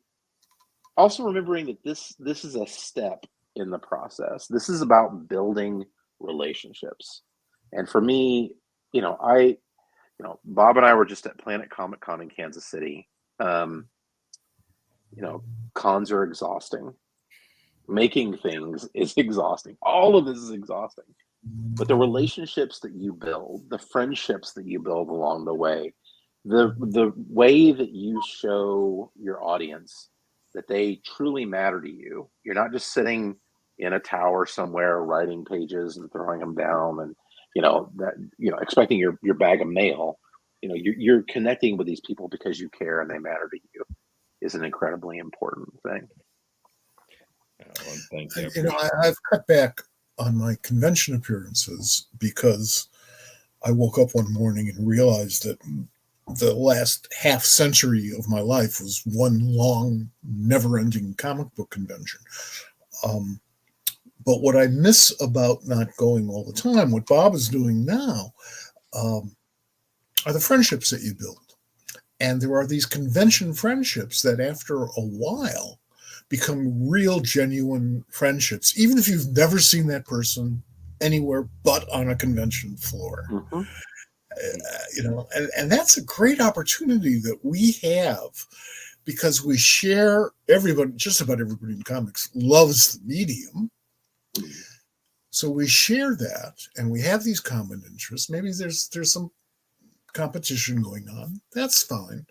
also remembering that this is a step in the process. This is about building relationships. And for me, you know, Bob and I were just at Planet Comic Con in Kansas City. You know, cons are exhausting. Making things is exhausting. All of this is exhausting. But the relationships that you build, the friendships that you build along the way, the way that you show your audience that they truly matter to you. You're not just sitting in a tower somewhere writing pages and throwing them down and expecting your bag of mail. You know, you're connecting with these people because you care and they matter to you is an incredibly important thing. Thank you. You know, I've cut back on my convention appearances because I woke up one morning and realized that the last half century of my life was one long, never-ending comic book convention. But what I miss about not going all the time, what Bob is doing now, are the friendships that you build. And there are these convention friendships that after a while become real, genuine friendships, even if you've never seen that person anywhere but on a convention floor. Mm-hmm. You know, and that's a great opportunity that we have because we share, everybody, just about everybody in comics loves the medium. So we share that and we have these common interests. Maybe there's some competition going on. That's fine.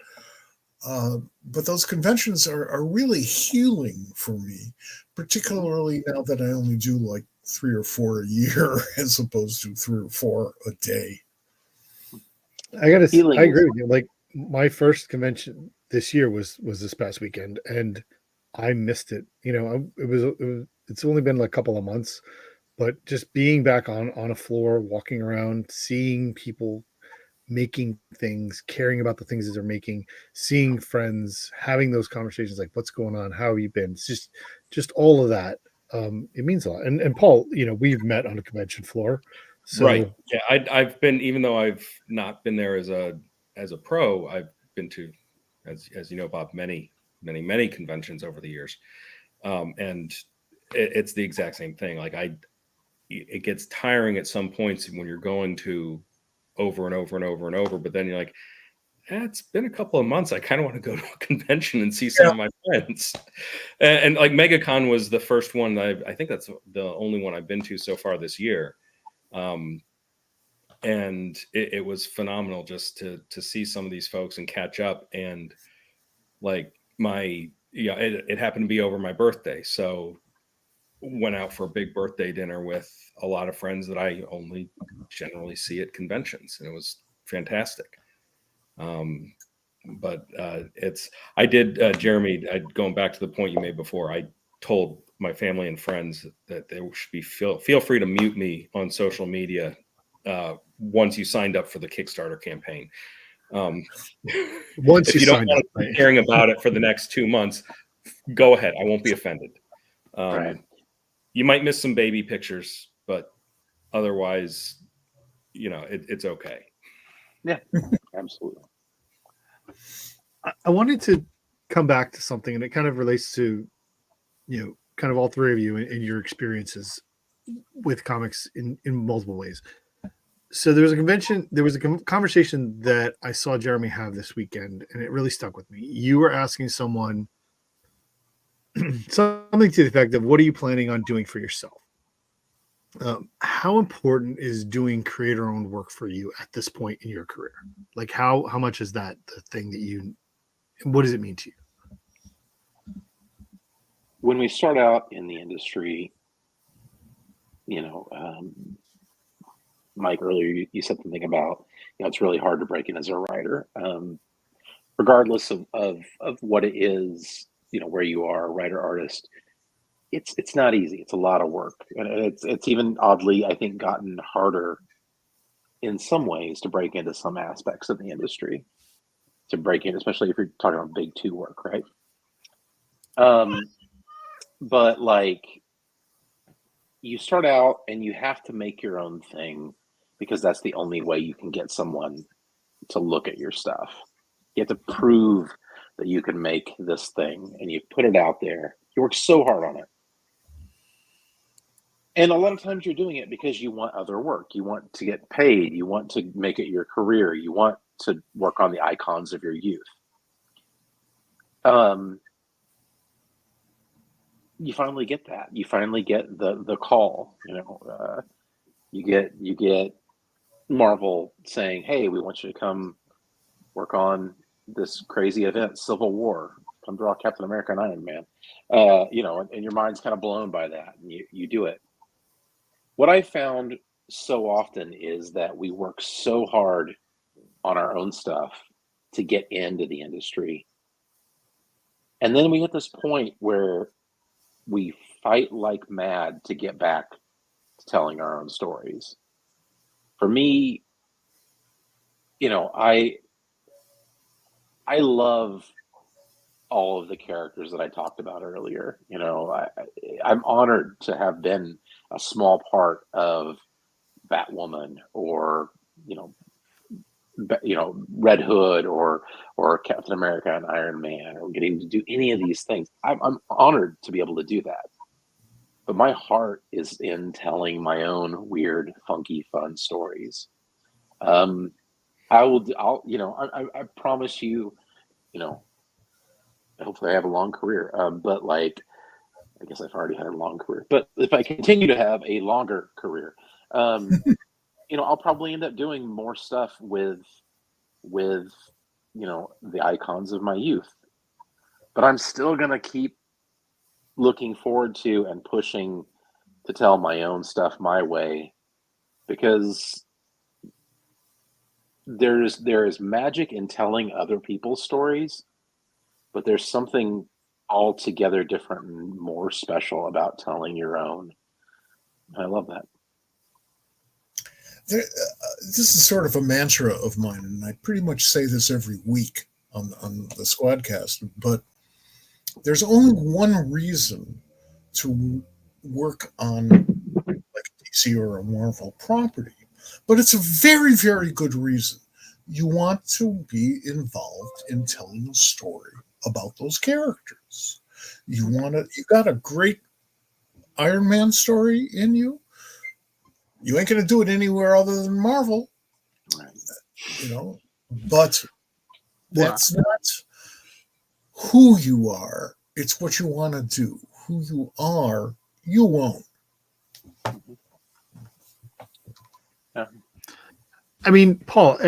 But those conventions are really healing for me, particularly now that I only do like 3 or 4 a year as opposed to 3 or 4 a day. I agree with you. Like my first convention this year was this past weekend, and I missed it. You know, it's only been like a couple of months, but just being back on a floor, walking around, seeing people making things, caring about the things that they're making, seeing friends, having those conversations like what's going on, how have you been? It's just all of that. It means a lot. And Paul, you know, we've met on a convention floor. So right. Yeah, I've been, even though I've not been there as a pro, I've been to, as you know, Bob, many conventions over the years. And it's the exact same thing. Like it gets tiring at some points when you're going to over and over and over and over, but then you're like, it's been a couple of months. I kind of want to go to a convention and see some of my friends. And like MegaCon was the first one that I think that's the only one I've been to so far this year. And it was phenomenal just to see some of these folks and catch up. And like it happened to be over my birthday. So went out for a big birthday dinner with a lot of friends that I only generally see at conventions. And it was fantastic. But I did, Jeremy, going back to the point you made before, I told my family and friends that they should feel free to mute me on social media once you signed up for the Kickstarter campaign. Once if you you don't signed want up, to keep right? hearing about it for the next 2 months, go ahead. I won't be offended. Right. You might miss some baby pictures, but otherwise, it's okay. Yeah, absolutely. I wanted to come back to something, and it kind of relates to, kind of all three of you and your experiences with comics in multiple ways. So there was a conversation that I saw Jeremy have this weekend, and it really stuck with me. You were asking someone something to the effect of, what are you planning on doing for yourself? How important is doing creator-owned work for you at this point in your career? Like, how much is that the thing that what does it mean to you? When we start out in the industry, Mike, earlier you said something about, it's really hard to break in as a writer, regardless of what it is, where you are, a writer, artist. It's not easy. It's a lot of work, and it's even oddly, I think, gotten harder in some ways to break into some aspects of the industry, to break in, especially if you're talking about big two work, right? But like, you start out and you have to make your own thing, because that's the only way you can get someone to look at your stuff. You have to prove that you can make this thing, and you put it out there. You work so hard on it. And a lot of times you're doing it because you want other work. You want to get paid. You want to make it your career. You want to work on the icons of your youth. You finally get that. You finally get the call. You get Marvel saying, "Hey, we want you to come work on this crazy event, Civil War. Come draw Captain America and Iron Man." And your mind's kind of blown by that, and you do it. What I found so often is that we work so hard on our own stuff to get into the industry, and then we hit this point where we fight like mad to get back to telling our own stories. For me, I love all of the characters that I talked about earlier. I'm honored to have been a small part of Batwoman, or Red Hood, or Captain America and Iron Man, or getting to do any of these things. I'm honored to be able to do that. But my heart is in telling my own weird, funky, fun stories. I promise you, hopefully I have a long career. But I guess I've already had a long career. But if I continue to have a longer career, I'll probably end up doing more stuff with the icons of my youth. But I'm still gonna keep looking forward to and pushing to tell my own stuff my way, because there is magic in telling other people's stories, but there's something altogether different and more special about telling your own. I love that. This is sort of a mantra of mine, and I pretty much say this every week on the SquadCast, but there's only one reason to work on like a DC or a Marvel property, but it's a very, very good reason. You want to be involved in telling a story about those characters. You got a great Iron Man story in you. You ain't going to do it anywhere other than Marvel, but that's not who you are. It's what you want to do. Who you are, you own. I mean, Paul,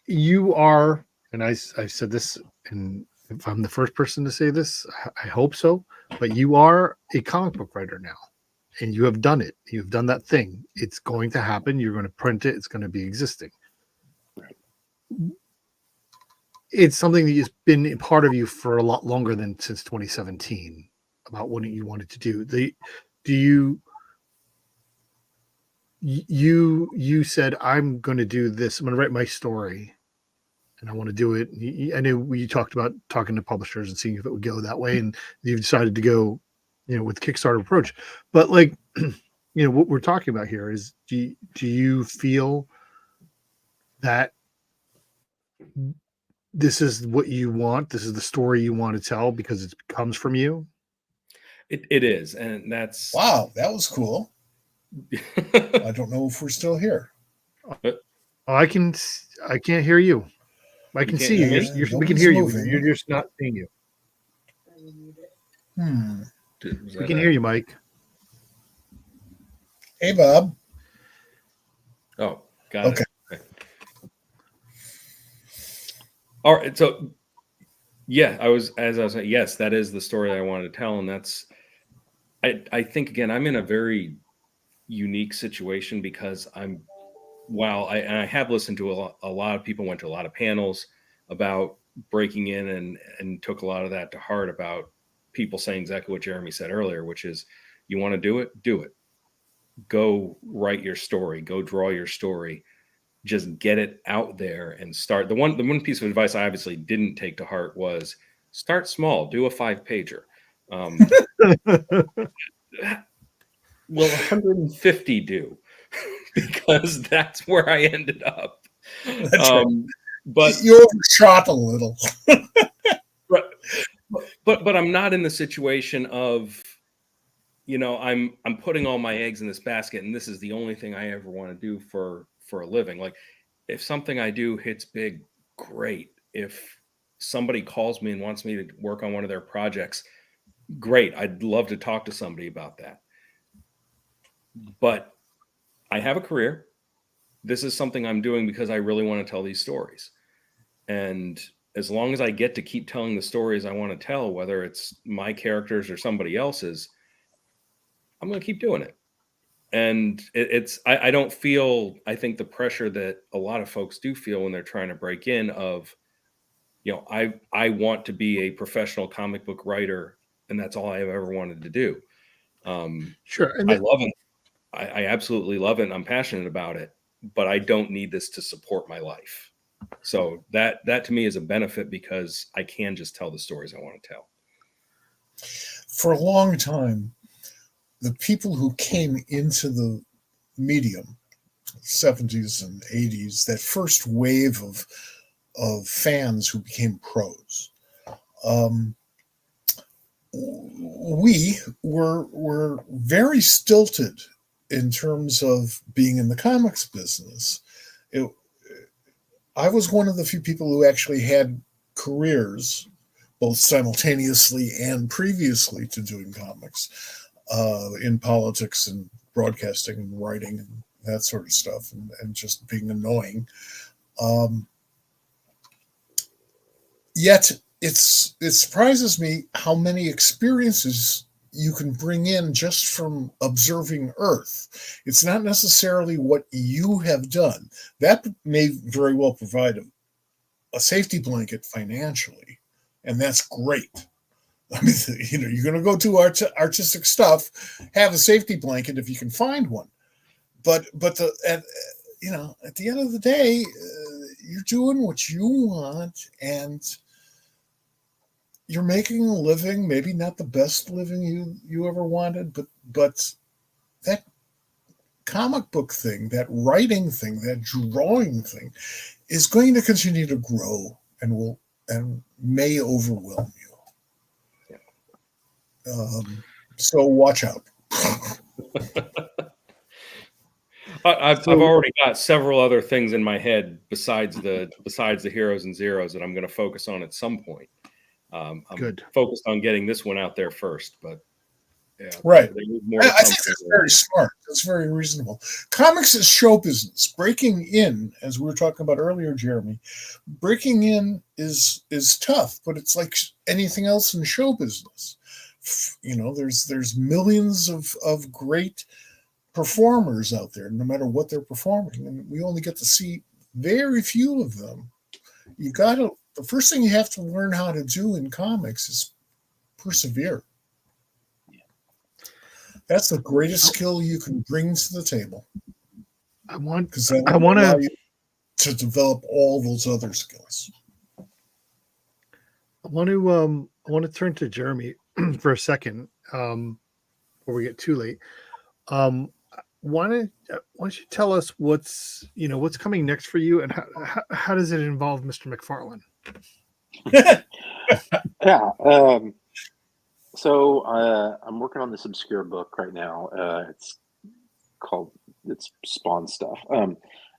you are, and I said this, and if I'm the first person to say this, I hope so, but you are a comic book writer now, and you have done it. You've done that thing. It's going to happen. You're going to print it. It's going to be existing. It's something that has been a part of you for a lot longer than since 2017, about what you wanted to do. Do you said, I'm going to do this. I'm going to write my story, and I want to do it. I know we talked about talking to publishers and seeing if it would go that way, and you've decided to go, with Kickstarter approach. But like, what we're talking about here is, do you feel that this is what you want? This is the story you want to tell because it comes from you? It is, and that's Wow, that was cool. I don't know if we're still here. I can't hear you. I can see you. We can hear you. You're just not seeing you. We can hear you, Mike. Hey, Bob. Oh, got it. Okay. All right. So, yeah, I was saying, yes, that is the story that I wanted to tell. And that's, I think, again, I'm in a very unique situation because I have listened to a lot of people, went to a lot of panels about breaking in and took a lot of that to heart about people saying exactly what Jeremy said earlier, which is, you want to do it. Go write your story, go draw your story, just get it out there and start. The one piece of advice I obviously didn't take to heart was start small, do a 5-pager. Well, 150 do, because that's where I ended up. Right. But you overshot a little. but I'm not in the situation of, I'm putting all my eggs in this basket, and this is the only thing I ever want to do for a living. Like, if something I do hits big, great. If somebody calls me and wants me to work on one of their projects, great. I'd love to talk to somebody about that. But I have a career. This is something I'm doing because I really want to tell these stories. And as long as I get to keep telling the stories I want to tell, whether it's my characters or somebody else's, I'm going to keep doing it. And I don't feel, I think, the pressure that a lot of folks do feel when they're trying to break in of, I want to be a professional comic book writer, and that's all I've ever wanted to do. Sure. I love it. I absolutely love it, and I'm passionate about it, but I don't need this to support my life. So that to me is a benefit, because I can just tell the stories I want to tell. For a long time, the people who came into the medium, 70s and 80s, that first wave of fans who became pros, we were very stilted in terms of being in the comics business. I was one of the few people who actually had careers, both simultaneously and previously to doing comics, in politics and broadcasting and writing and that sort of stuff, and just being annoying. Yet it surprises me how many experiences you can bring in just from observing Earth. It's not necessarily what you have done. That may very well provide a safety blanket financially, and that's great. I mean, you're going to go to artistic stuff, have a safety blanket if you can find one. But at the end of the day, you're doing what you want, and you're making a living, maybe not the best living you ever wanted, but that comic book thing, that writing thing, that drawing thing is going to continue to grow and may overwhelm you. Yeah. So watch out. I've already got several other things in my head besides the Heroes and Zeros that I'm going to focus on at some point. I'm focused on getting this one out there first, but yeah, right. I think that's very smart. That's very reasonable. Comics is show business. Breaking in, as we were talking about earlier, Jeremy, breaking in is tough, but it's like anything else in show business. There's millions of great performers out there, no matter what they're performing, and we only get to see very few of them. The first thing you have to learn how to do in comics is persevere. That's the greatest skill you can bring to the table. I want because that I will want allow to you to develop all those other skills. I want to turn to Jeremy for a second before we get too late. Why don't you tell us what's coming next for you, and how does it involve Mr. McFarlane? Yeah. So I'm working on this obscure book right now. It's Spawn stuff.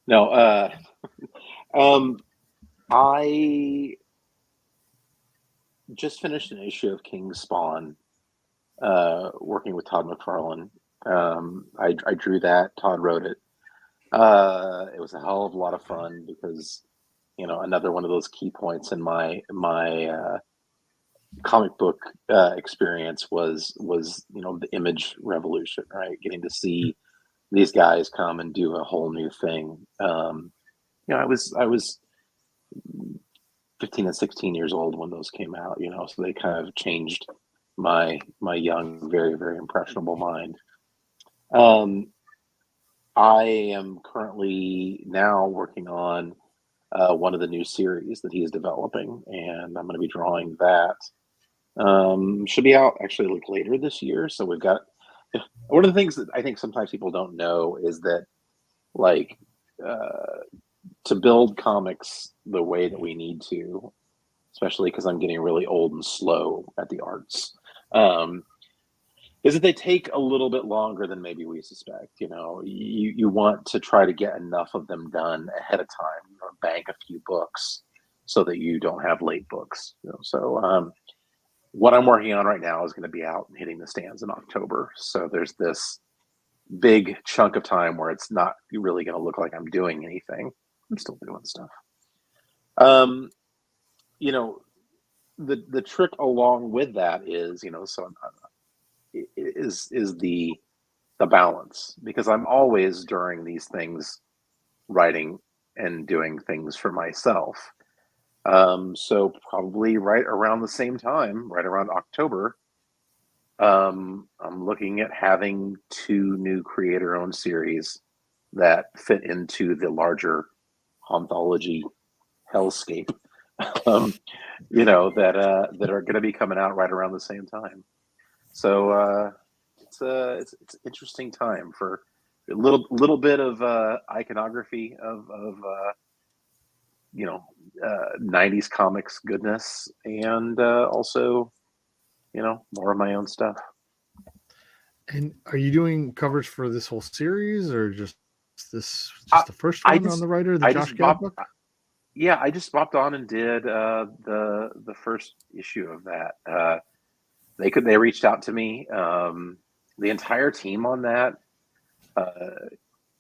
No. Um, I just finished an issue of King Spawn, working with Todd McFarlane. I drew that. Todd wrote it. It was a hell of a lot of fun because another one of those key points in my comic book experience was the image revolution, right? Getting to see these guys come and do a whole new thing. I was 15 and 16 years old when those came out, so they kind of changed my young, very, very impressionable mind. Um, I am currently now working on one of the new series that he is developing, and I'm going to be drawing that. Should be out actually like later this year. So we've got one of the things that I think sometimes people don't know is that like to build comics the way that we need to, especially because I'm getting really old and slow at the arts, is that they take a little bit longer than maybe we suspect. You want to try to get enough of them done ahead of time, bank a few books so that you don't have late books. So what I'm working on right now is going to be out and hitting the stands in October. So there's this big chunk of time where it's not really going to look like I'm doing anything. I'm still doing stuff. The trick along with that is, is the balance, because I'm always during these things writing and doing things for myself. So probably right around the same time, right around October, I'm looking at having 2 new creator-owned series that fit into the larger anthology hellscape, that are going to be coming out right around the same time. So it's an interesting time for a little bit of iconography of 90s comics goodness, and also more of my own stuff. And are you doing covers for this whole series, or just the first one on the writer, the Josh Gad book? Yeah, I just popped on and did the first issue of that. They reached out to me. The entire team on that,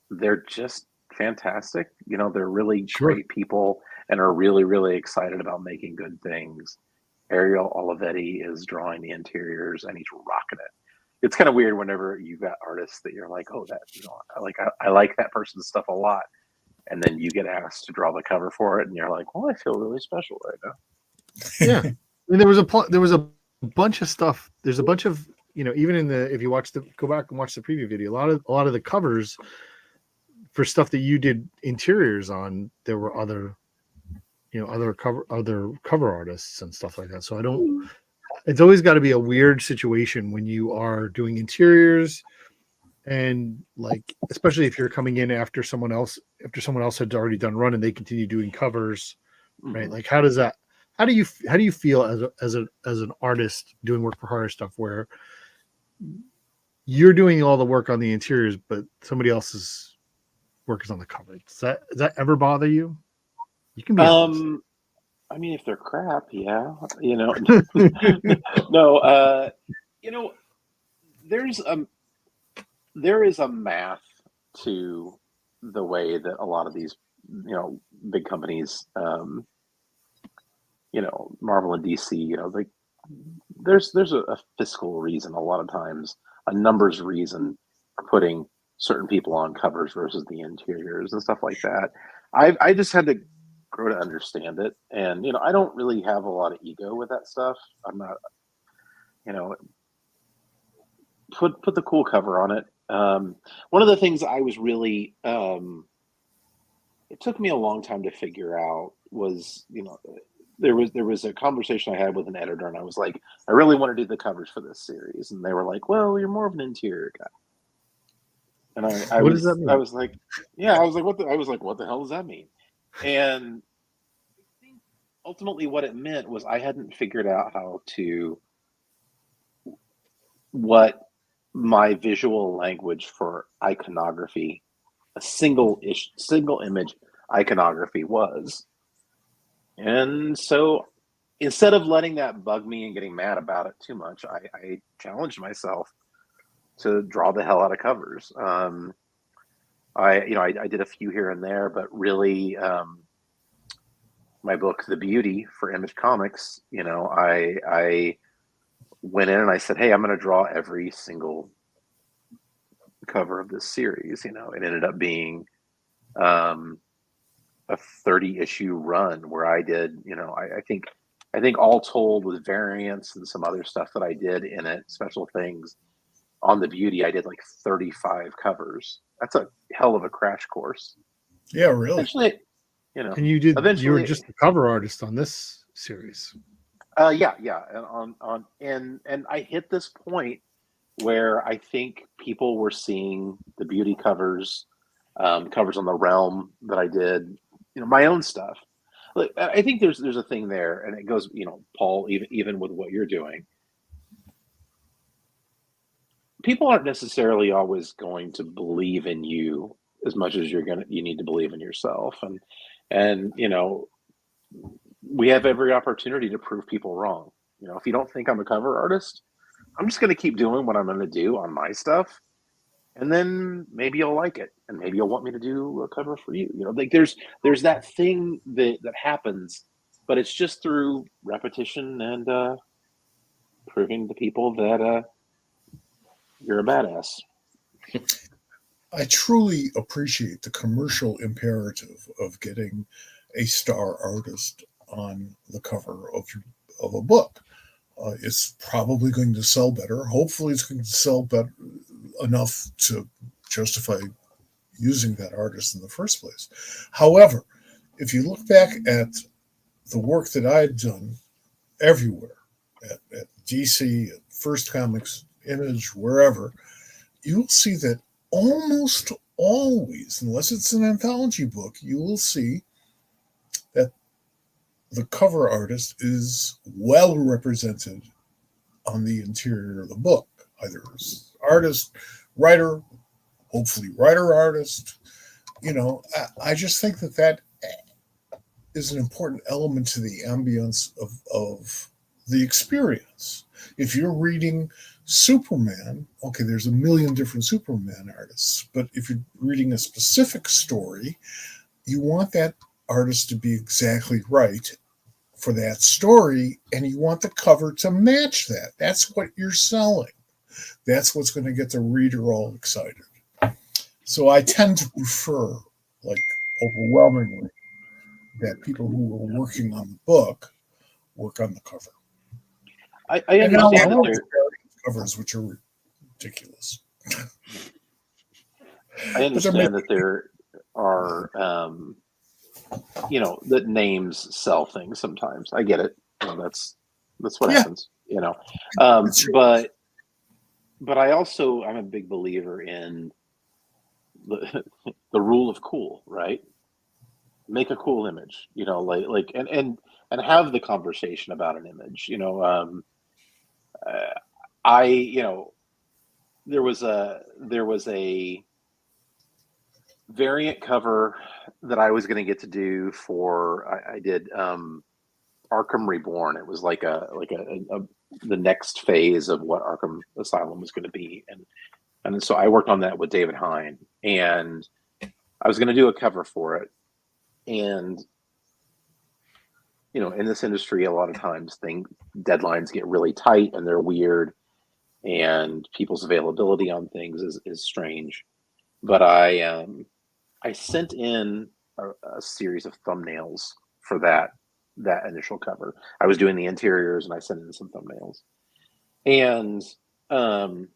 they're just fantastic. They're really great people and are really, really excited about making good things. Ariel Olivetti is drawing the interiors and he's rocking it. It's kind of weird whenever you've got artists that you're like, oh, that I like that person's stuff a lot, and then you get asked to draw the cover for it, and you're like, well, I feel really special right now. Yeah, I mean, there was a bunch of stuff. There's a bunch of even if you go back and watch the preview video, a lot of the covers for stuff that you did interiors on, there were other cover artists and stuff like that. So it's always got to be a weird situation when you are doing interiors, and like, especially if you're coming in after someone else had already done run and they continue doing covers, right? Like, how do you feel as an artist doing work for hire stuff where you're doing all the work on the interiors, but somebody else's work is on the cover? Does that ever bother you? You can be honest. I mean, if they're crap, yeah, no, there is a math to the way that a lot of these, big companies, Marvel and DC, there's a fiscal reason a lot of times, a numbers reason for putting certain people on covers versus the interiors and stuff like that. I just had to grow to understand it, and I don't really have a lot of ego with that stuff. I'm not, put the cool cover on it, One of the things I was really it took me a long time to figure out was, there was a conversation I had with an editor, and I was like, I really want to do the covers for this series, and they were like, well, you're more of an interior guy. And I What does that was I mean? was like, yeah, what the hell does that mean? And I think ultimately what it meant was I hadn't figured out what my visual language for iconography, a single image iconography was. And so instead of letting that bug me and getting mad about it too much, I challenged myself to draw the hell out of covers. I did a few here and there, but really, my book, The Beauty, for Image Comics, I went in and I said, hey, I'm going to draw every single cover of this series. It ended up being a 30 issue run where I did, I think all told, with variants and some other stuff that I did in it, special things on The Beauty, I did like 35 covers. That's a hell of a crash course. Yeah, really. Eventually, And you were just the cover artist on this series. Yeah. And I hit this point where I think people were seeing the Beauty covers, covers on the Realm that I did, my own stuff. Look, I think there's a thing there, and it goes, Paul, even with what you're doing, people aren't necessarily always going to believe in you as much as you need to believe in yourself, and we have every opportunity to prove people wrong. If you don't think I'm a cover artist, I'm just going to keep doing what I'm going to do on my stuff, and then maybe you'll like it, and maybe you'll want me to do a cover for you. Like there's that thing that happens, but it's just through repetition and proving to people that you're a badass. I truly appreciate the commercial imperative of getting a star artist on the cover of a book. It's probably going to sell better. Hopefully, it's going to sell better enough to justify using that artist in the first place. However, if you look back at the work that I had done everywhere, at DC, at First Comics, Image, wherever, you'll see that almost always, unless it's an anthology book, you will see that the cover artist is well represented on the interior of the book, either as artist, writer, hopefully writer artist. I just think that is an important element to the ambience of the experience. If you're reading Superman, okay, there's a million different Superman artists, but if you're reading a specific story, you want that artist to be exactly right for that story, and you want the cover to match that. That's what you're selling. That's what's going to get the reader all excited. So I tend to prefer, like overwhelmingly, that people who are working on the book work on the cover. I understand that there covers, which are ridiculous. I understand that there are, that names sell things sometimes. I get it. That's what happens. But I also, I'm a big believer in the rule of cool, right? Make a cool image, and have the conversation about an image. There was a variant cover that I was going to get to do for. I did Arkham Reborn. It was like the next phase of what Arkham Asylum was going to be, and so I worked on that with David Haun, and I was going to do a cover for it, and in this industry, a lot of times deadlines get really tight and they're weird, and people's availability on things is strange. But I sent in a series of thumbnails for that initial cover. I was doing the interiors and I sent in some thumbnails, and there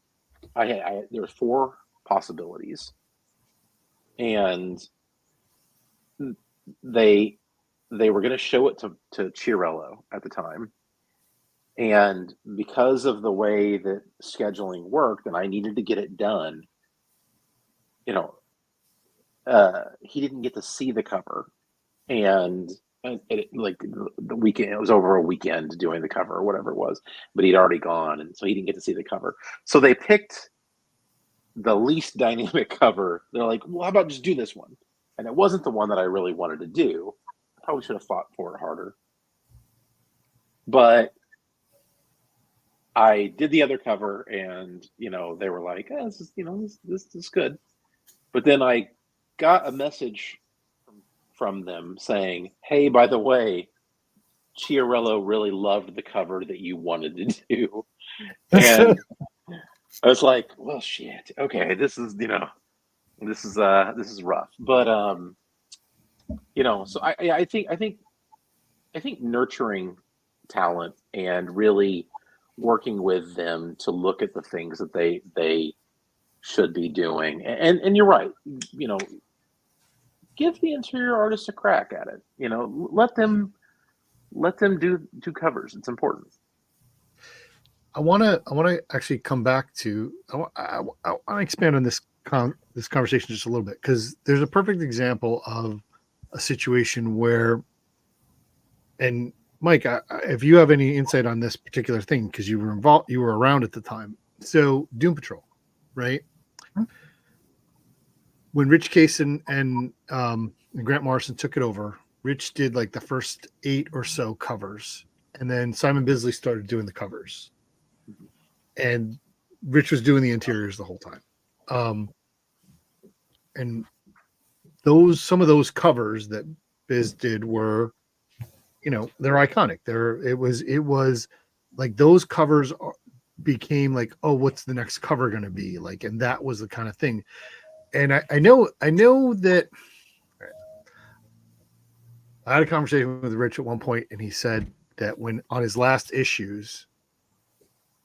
were 4 possibilities, and they were going to show it to Chiarello at the time, and because of the way that scheduling worked, and I needed to get it done, you know, he didn't get to see the cover, and like the weekend, it was over a weekend doing the cover or whatever it was, but he'd already gone, and so he didn't get to see the cover. So they picked the least dynamic cover. They're like, well, how about just do this one? And it wasn't the one that I really wanted to do. I probably should have fought for it harder, but I did the other cover, and they were like, this is good. But then I got a message from them saying, hey, by the way, Chiarello really loved the cover that you wanted to do. And I was like, well, shit. Okay, this is rough. But so I think nurturing talent and really working with them to look at the things that they should be doing. And you're right, give the interior artist a crack at it. Let them do covers. It's important. I want to actually come back to. I want to expand on this conversation just a little bit, because there's a perfect example of a situation where, and Mike, if you have any insight on this particular thing, because you were around at the time. So Doom Patrol, right? When Rich Case and Grant Morrison took it over, Rich did like the first 8 or so covers, and then Simon Bisley started doing the covers, and Rich was doing the interiors the whole time. And some of those covers that Biz did were, they're iconic. It was like those covers became like, oh, what's the next cover going to be like? And that was the kind of thing. And I know that I had a conversation with Rich at one point, and he said that when on his last issues,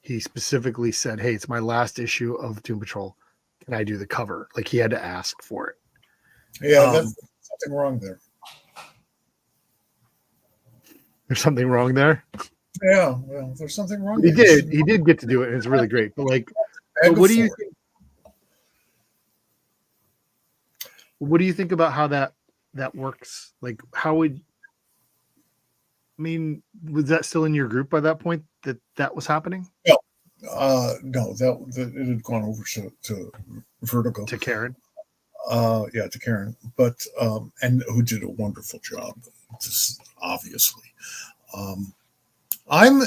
he specifically said, hey, it's my last issue of Doom Patrol. Can I do the cover? Like, he had to ask for it. Yeah, that's something wrong there. There's something wrong there? Yeah, well, there's something wrong. He did get to do it, and it's really great. But like, what do you think? What do you think about how that works? Like, was that still in your group by that point that was happening? No, that it had gone over to Vertigo, to Karen. To Karen, but and who did a wonderful job, just obviously. And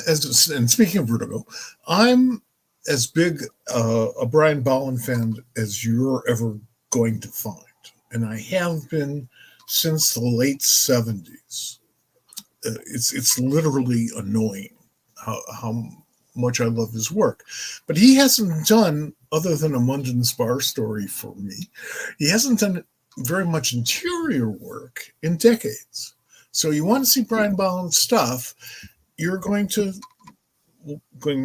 speaking of Vertigo, I'm as big a Brian Bowen fan as you're ever going to find, and I have been since the late 70s. It's literally annoying how much I love his work, but he hasn't done, other than a Munden's Bar story for me, he hasn't done very much interior work in decades. So you want to see Brian Bowen's stuff, you're going to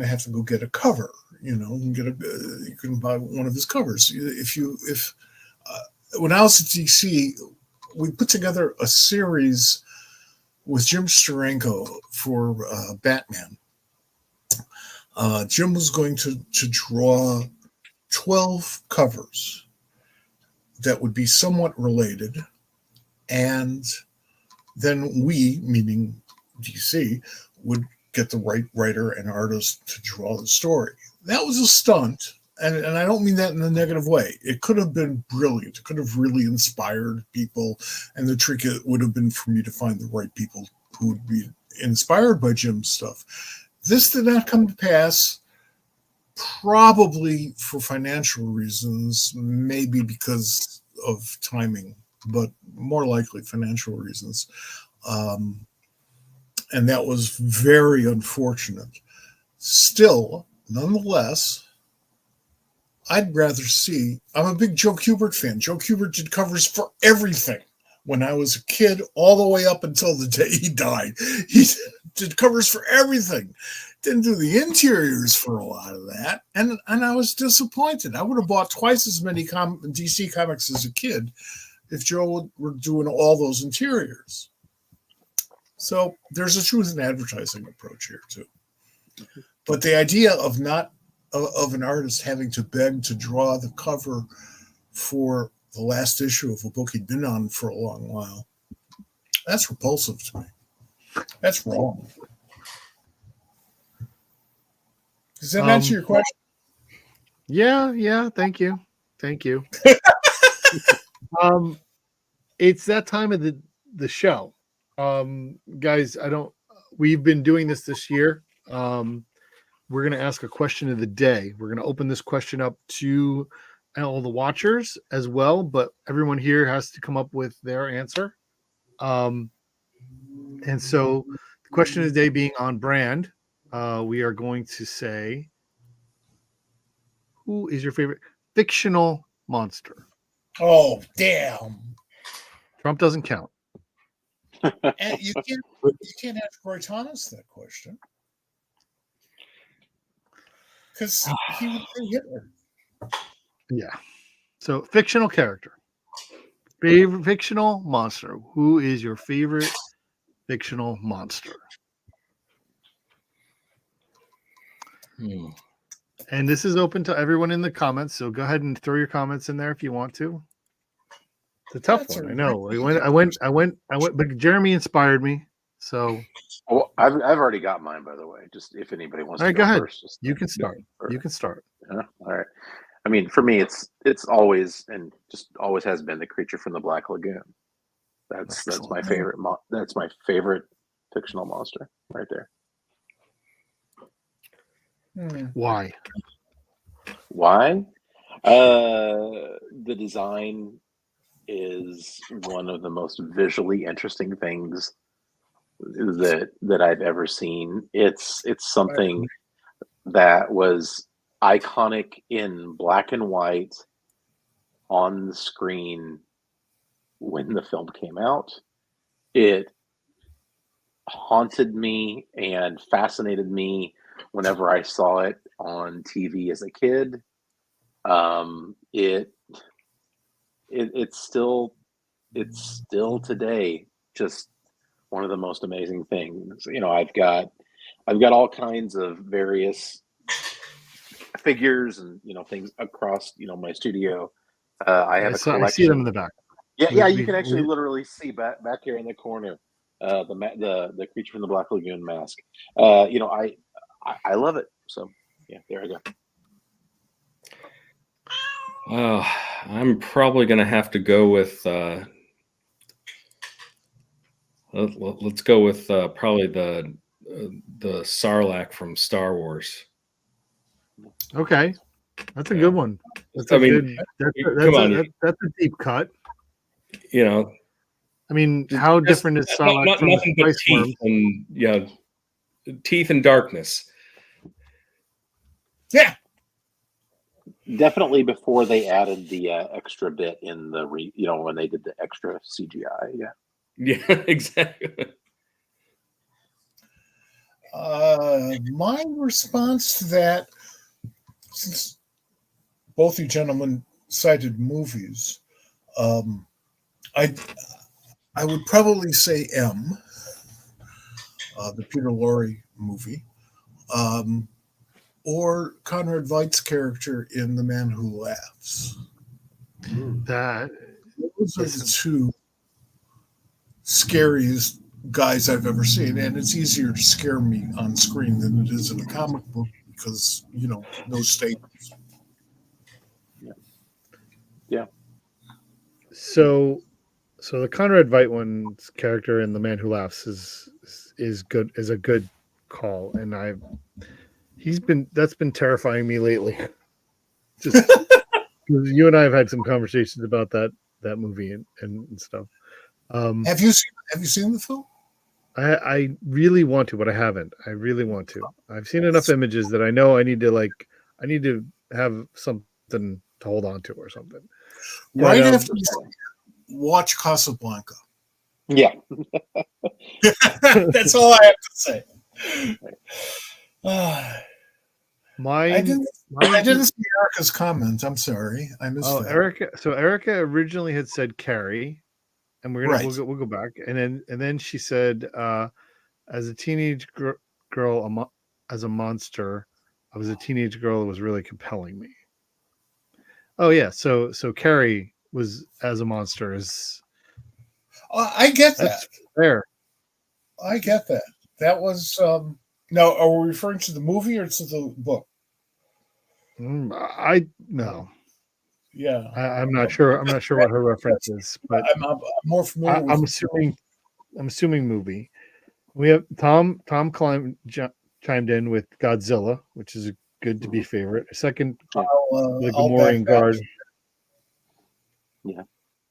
have to go get a cover, and you can buy one of his covers. When I was at DC, we put together a series with Jim Steranko for Batman. Jim was going to draw 12 covers that would be somewhat related, and then we, meaning DC, would get the right writer and artist to draw the story. That was a stunt, and I don't mean that in a negative way. It could have been brilliant. It could have really inspired people, and the trick would have been for me to find the right people who would be inspired by Jim's stuff. This did not come to pass, probably for financial reasons, maybe because of timing, but more likely financial reasons. And that was very unfortunate. Still, nonetheless, I'd rather see, I'm a big Joe Kubert fan. Joe Kubert did covers for everything when I was a kid, all the way up until the day he died. He did covers for everything. Didn't do the interiors for a lot of that, and I was disappointed. I would have bought twice as many DC comics as a kid if Joe were doing all those interiors. So there's a truth in advertising approach here too. But the idea of an artist having to beg to draw the cover for the last issue of a book he'd been on for a long while, that's repulsive to me. That's wrong. Does that answer your question? Yeah. Thank you. It's that time of the show. Guys, we've been doing this year. We're going to ask a question of the day. We're going to open this question up to all the watchers as well, but everyone here has to come up with their answer. And so the question of the day being on brand, we are going to say, who is your favorite fictional monster? Oh, damn. Trump doesn't count. And you can't ask Roy Thomas that question. Because he would say Hitler. Yeah. So fictional character. Favorite fictional monster. Who is your favorite fictional monster? And this is open to everyone in the comments, so go ahead and throw your comments in there if you want to. It's a tough one, I know. I went, but Jeremy inspired me, so. Oh, I've already got mine, by the way. Just if anybody wants to go ahead. first, You can start. Yeah, all right. I mean, for me, it's always and just always has been the creature from the Black Lagoon. That's my favorite. That's my favorite fictional monster right there. Why? The design is one of the most visually interesting things that I've ever seen. It's something that was iconic in black and white on the screen when the film came out. It haunted me and fascinated me whenever I saw it on TV as a kid. It's still today just one of the most amazing things. You know, I've got all kinds of various figures and things across my studio. I have a collection. I see them in the back. Yeah, you can actually literally see back here in the corner the creature from the Black Lagoon mask. I love it. So yeah, there I go. I'm probably going to have to go with. Let's go with probably the Sarlacc from Star Wars. Okay, that's a good one. That's a deep cut. I mean, how different is Sarlacc from nothing but Spice teeth Worms? and teeth and darkness. Yeah, definitely before they added the extra bit in the when they did the extra CGI. Yeah, exactly. My response to that, since both you gentlemen cited movies, I would probably say M, the Peter Lorre movie, or Conrad Veidt's character in The Man Who Laughs. Those are the two scariest guys I've ever seen, and it's easier to scare me on screen than it is in a comic book because no stakes. Yeah. So the Conrad Veidt character in The Man Who Laughs is good, is a good call, and that's been terrifying me lately. Just you and I have had some conversations about that movie and stuff. Have you seen the film? I really want to, but I haven't. I really want to. I've seen enough images that I know I need to have something to hold on to or something. Right after you watch Casablanca. Yeah. That's all I have to say. I Mine, didn't see Erica's comment. I'm sorry, I missed oh, that. Erica. So Erica originally had said Carrie, and Right. we'll go back, and then she said, as a teenage girl, as a monster, I was a teenage girl. It was really compelling me. Oh yeah, so Carrie was as a monster is I get that. that's fair. I get that. That was now. Are we referring to the movie or to the book? I no, Yeah, I'm not sure. I'm not sure what her reference is, but I'm more familiar with. I'm assuming movie. We have Tom chimed in with Godzilla, which is a good to be favorite. A second, the I'll back Gamorrean that. Guard. Yeah,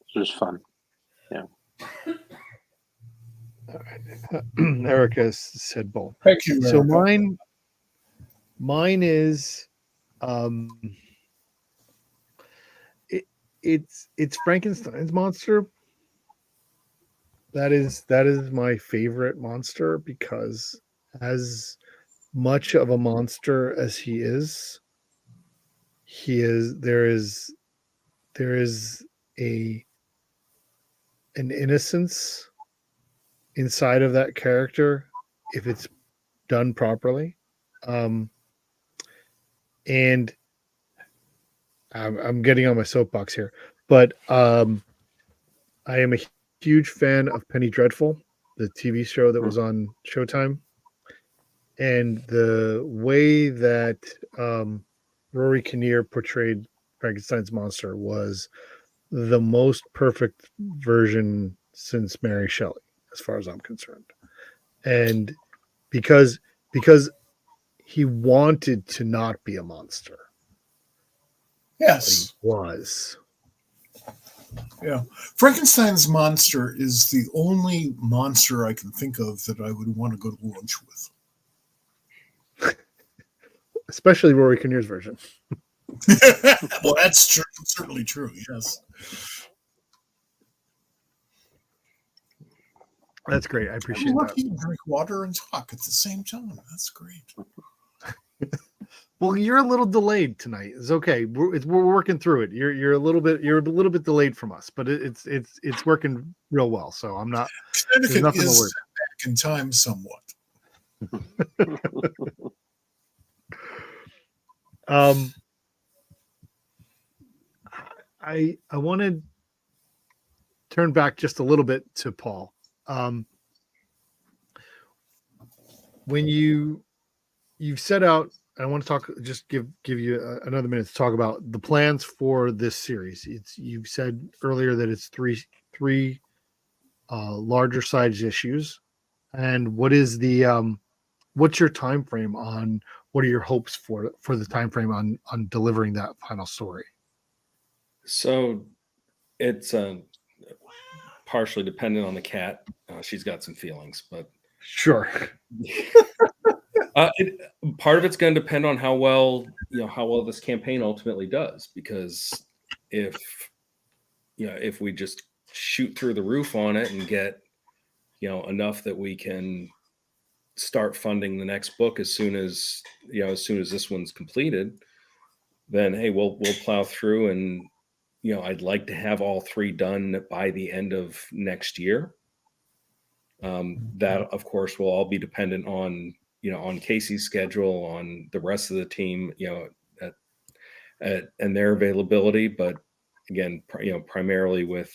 it's just fun. Yeah. Erica said both. Thank you, So Erica. mine is it's Frankenstein's monster. That is my favorite monster because as much of a monster as he is there is a an innocence inside of that character if it's done properly. And I'm getting on my soapbox here, but I am a huge fan of Penny Dreadful, the TV show that was on Showtime, and the way that Rory Kinnear portrayed Frankenstein's monster was the most perfect version since Mary Shelley, as far as I'm concerned. And because he wanted to not be a monster, but he Yes. was. Yeah. Frankenstein's monster is the only monster I can think of that I would want to go to lunch with. Especially Rory Kinnear's version. Well, that's true. Certainly true. Yes. That's great. I appreciate I'm that. lucky to drink water and talk at the same time. That's great. Well, you're a little delayed tonight. It's okay. We're working through it. You're a little bit delayed from us, but it's working real well. So I'm not. There's Connecticut nothing to is worry. back in time somewhat. I want to turn back just a little bit to Paul. When you've set out, I want to talk. Just give you another minute to talk about the plans for this series. You said earlier that it's three larger size issues, and what is the what's your time frame on? What are your hopes for the time frame on delivering that final story? So it's partially dependent on the cat. She's got some feelings, but Sure. Part of it's going to depend on how well this campaign ultimately does. Because if we just shoot through the roof on it and get enough that we can start funding the next book as soon as this one's completed, then hey, we'll plow through. And I'd like to have all three done by the end of next year. That of course will all be dependent on on Casey's schedule, on the rest of the team, and their availability. But again, primarily with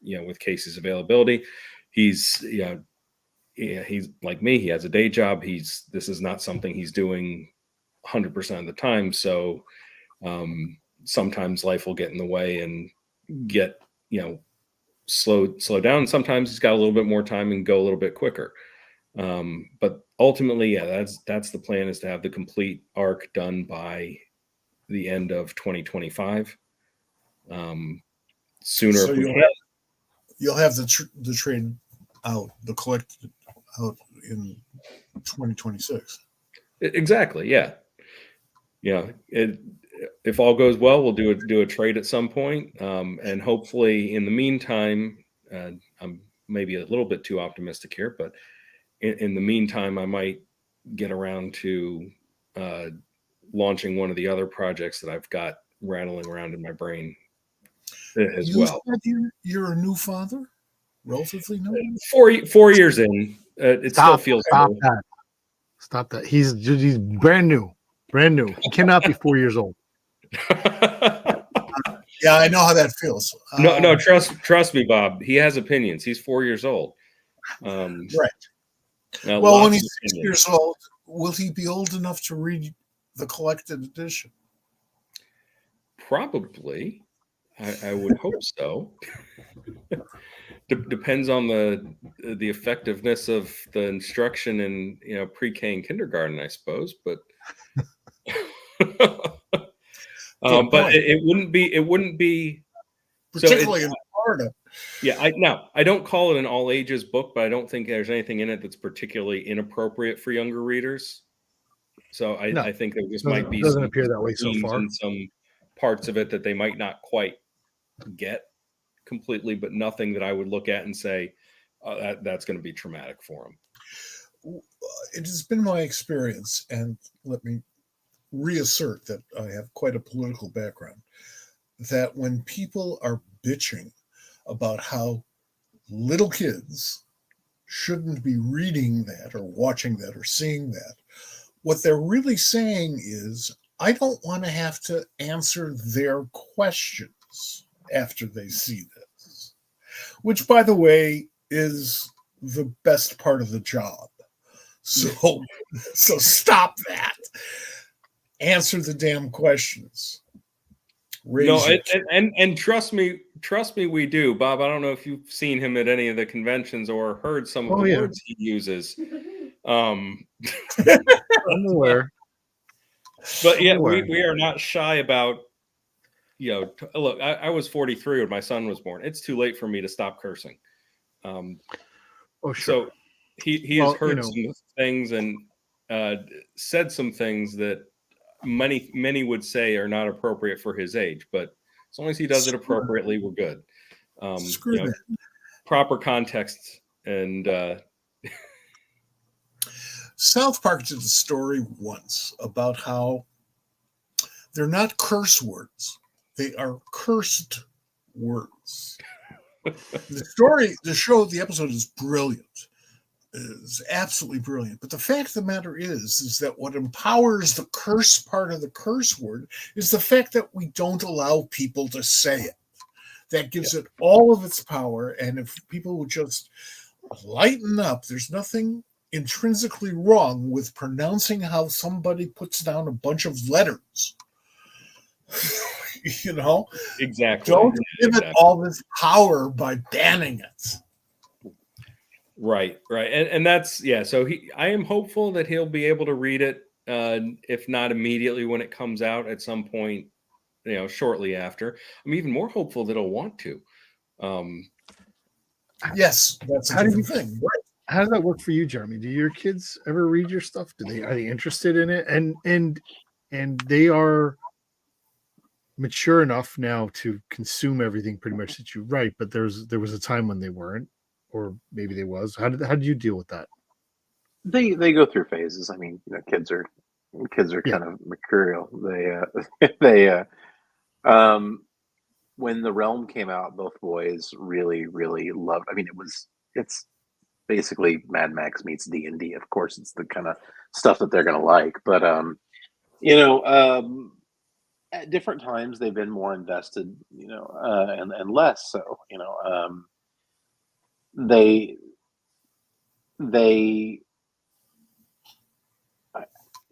with Casey's availability. He's he's like me. He has a day job. This is not something he's doing 100% of the time. So sometimes life will get in the way and get slow down. Sometimes he's got a little bit more time and go a little bit quicker. But ultimately, yeah, that's the plan, is to have the complete arc done by the end of 2025. Sooner So if we you'll have the trade out, the collected out in 2026. Exactly. Yeah. If all goes well, we'll do a trade at some point. And hopefully in the meantime, I'm maybe a little bit too optimistic here, but in the meantime, I might, get around to launching one of the other projects that I've got rattling around in my brain as well. Said you're a new father, relatively new. 4 years in, it still feels stop new. that. Stop that. He's brand new. Brand new. He cannot be 4 years old. Yeah, I know how that feels. No, trust me, Bob. He has opinions. He's 4 years old. Right. Well, when he's 6 years old, will he be old enough to read the collected edition? Probably. I would hope so. Depends on the effectiveness of the instruction in pre-K and kindergarten, I suppose. But but it wouldn't be particularly in Florida. Yeah, I don't call it an all ages book, but I don't think there's anything in it that's particularly inappropriate for younger readers. So I think there just might be doesn't appear that way so far. And some parts of it that they might not quite get completely, but nothing that I would look at and say that's going to be traumatic for them. It has been my experience, and let me reassert that I have quite a political background, that when people are bitching about how little kids shouldn't be reading that or watching that or seeing that, what they're really saying is, I don't want to have to answer their questions after they see this, which, by the way, is the best part of the job. So stop that. Answer the damn questions. And trust me, we do, Bob. I don't know if you've seen him at any of the conventions or heard some of the words he uses. I'm aware. But yeah, we are not shy about, look, I was 43 when my son was born. It's too late for me to stop cursing. Sure. So he has heard some things and said some things that many would say are not appropriate for his age, but as long as he does it appropriately, we're good. Proper context. And South Park did a story once about how they're not curse words, they are cursed words. The episode is brilliant. Is absolutely brilliant. But the fact of the matter is that what empowers the curse part of the curse word is the fact that we don't allow people to say it. That gives it all of its power. And if people would just lighten up, there's nothing intrinsically wrong with pronouncing how somebody puts down a bunch of letters. Exactly. Don't give it all this power by banning it. Right. And that's, so I am hopeful that he'll be able to read it, if not immediately when it comes out, at some point, shortly after. I'm even more hopeful that he'll want to. Yes, that's a different thing. Right. How does that work for you, Jeremy? Do your kids ever read your stuff? Are they interested in it? And they are mature enough now to consume everything pretty much that you write, but there was a time when they weren't. Or maybe they was. How did you deal with that? They go through phases. I mean, kids are kind of mercurial. They when The Realm came out, both boys really, really loved. I mean, it's basically Mad Max meets D&D. Of course, it's the kind of stuff that they're going to like. But at different times they've been more invested, and less so.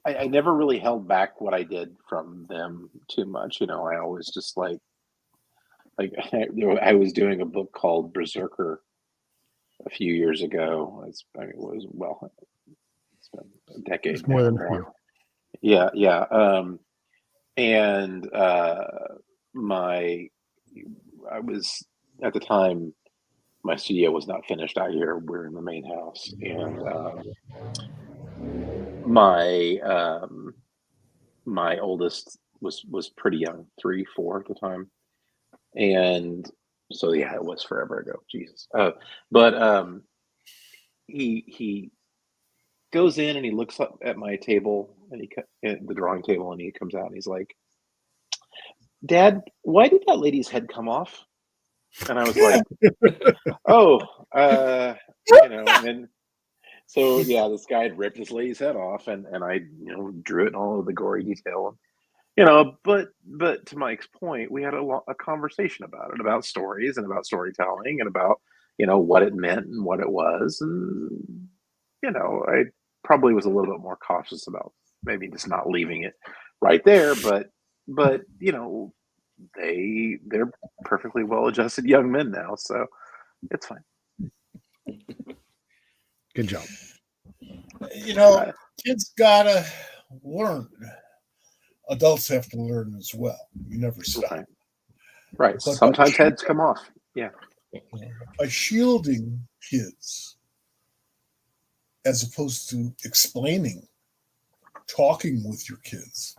I never really held back what I did from them too much. I always just like I was doing a book called Berserker a few years ago. It's been a decade. It's more than a few. Yeah. And I was at the time, my studio was not finished out here. We're in the main house, and my oldest was pretty young, 3, 4 at the time, and so it was forever ago. Jesus, but he goes in and he looks up at my table and at the drawing table, and he comes out and he's like, "Dad, why did that lady's head come off?" And I was like, "Oh, and so yeah, this guy had ripped this lady's head off, and I drew it in all of the gory detail, but to Mike's point, we had a conversation about it, about stories and about storytelling and about what it meant and what it was, and I probably was a little bit more cautious about maybe just not leaving it right there, but they're perfectly well-adjusted young men now, so it's fine. Good job. Kids gotta learn. Adults have to learn as well. You never stop. Right. But sometimes heads come off. Yeah. By shielding kids, as opposed to explaining, talking with your kids,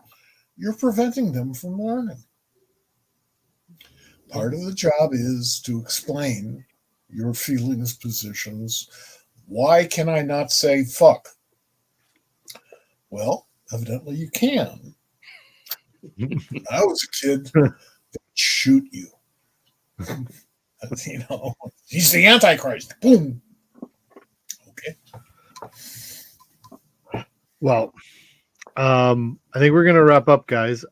you're preventing them from learning. Part of the job is to explain your feelings, positions. Why can I not say fuck? Well, evidently you can. When I was a kid, they'd shoot you. He's the Antichrist. Boom. Okay. Well, I think we're gonna wrap up, guys.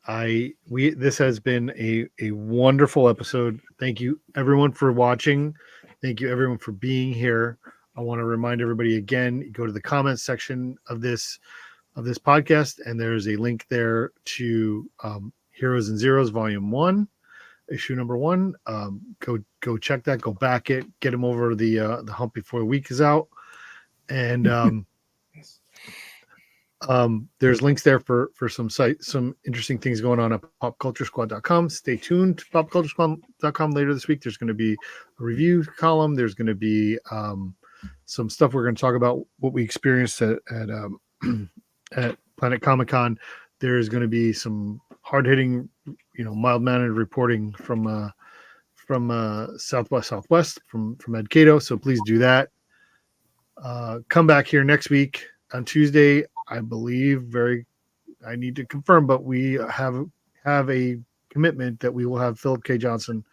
This has been a wonderful episode. Thank you everyone for watching. Thank you everyone for being here. I want to remind everybody again, go to the comments section of this podcast, and there's a link there to Heroes and Zeros Volume 1, issue number 1. Go check that, go back it, get them over the hump before the week is out. And there's links there for some interesting things going on at popculturesquad.com. Stay tuned to popculturesquad.com later this week. There's going to be a review column. There's going to be some stuff we're going to talk about what we experienced at Planet Comic-Con. There's going to be some hard-hitting, mild-mannered reporting from Southwest from Ed Cato. So please do that. Come back here next week on Tuesday, I believe. I need to confirm, but we have a commitment that we will have Philip K. Johnson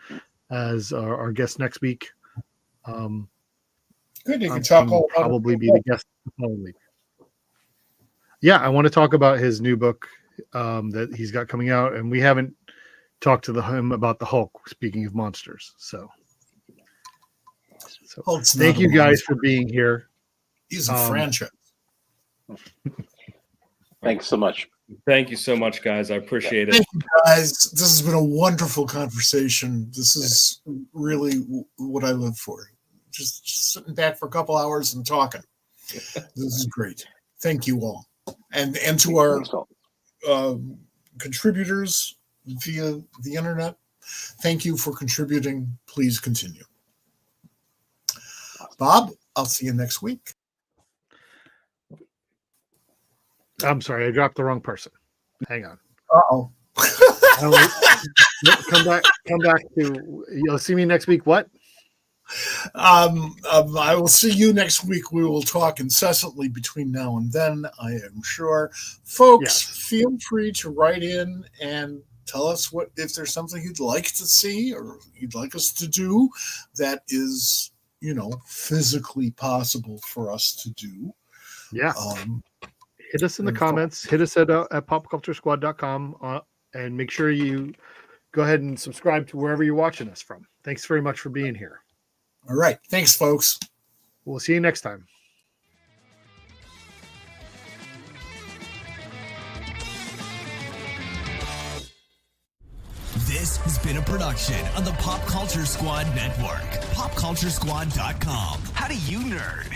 as our guest next week. Good, you can talk all about probably be the guest the following week. Yeah, I want to talk about his new book that he's got coming out, and we haven't talked to him about the Hulk. Speaking of monsters, so thank you guys for being here. He's a franchise. Thanks so much. Thank you so much, guys. I appreciate it. Thank you, guys. This has been a wonderful conversation. This is really what I live for. Just sitting back for a couple hours and talking. This is great. Thank you all. And to our contributors via the internet, thank you for contributing. Please continue. Bob, I'll see you next week. I'm sorry, I dropped the wrong person. Hang on. Uh-oh. Come back to, you'll see me next week. What? I will see you next week. We will talk incessantly between now and then, I am sure. Folks, Feel free to write in and tell us if there's something you'd like to see or you'd like us to do that is, physically possible for us to do. Yeah. Hit us in the comments. Hit us at popculturesquad.com and make sure you go ahead and subscribe to wherever you're watching us from. Thanks very much for being here. All right. Thanks, folks. We'll see you next time. This has been a production of the Pop Culture Squad Network. PopCultureSquad.com. How do you nerd?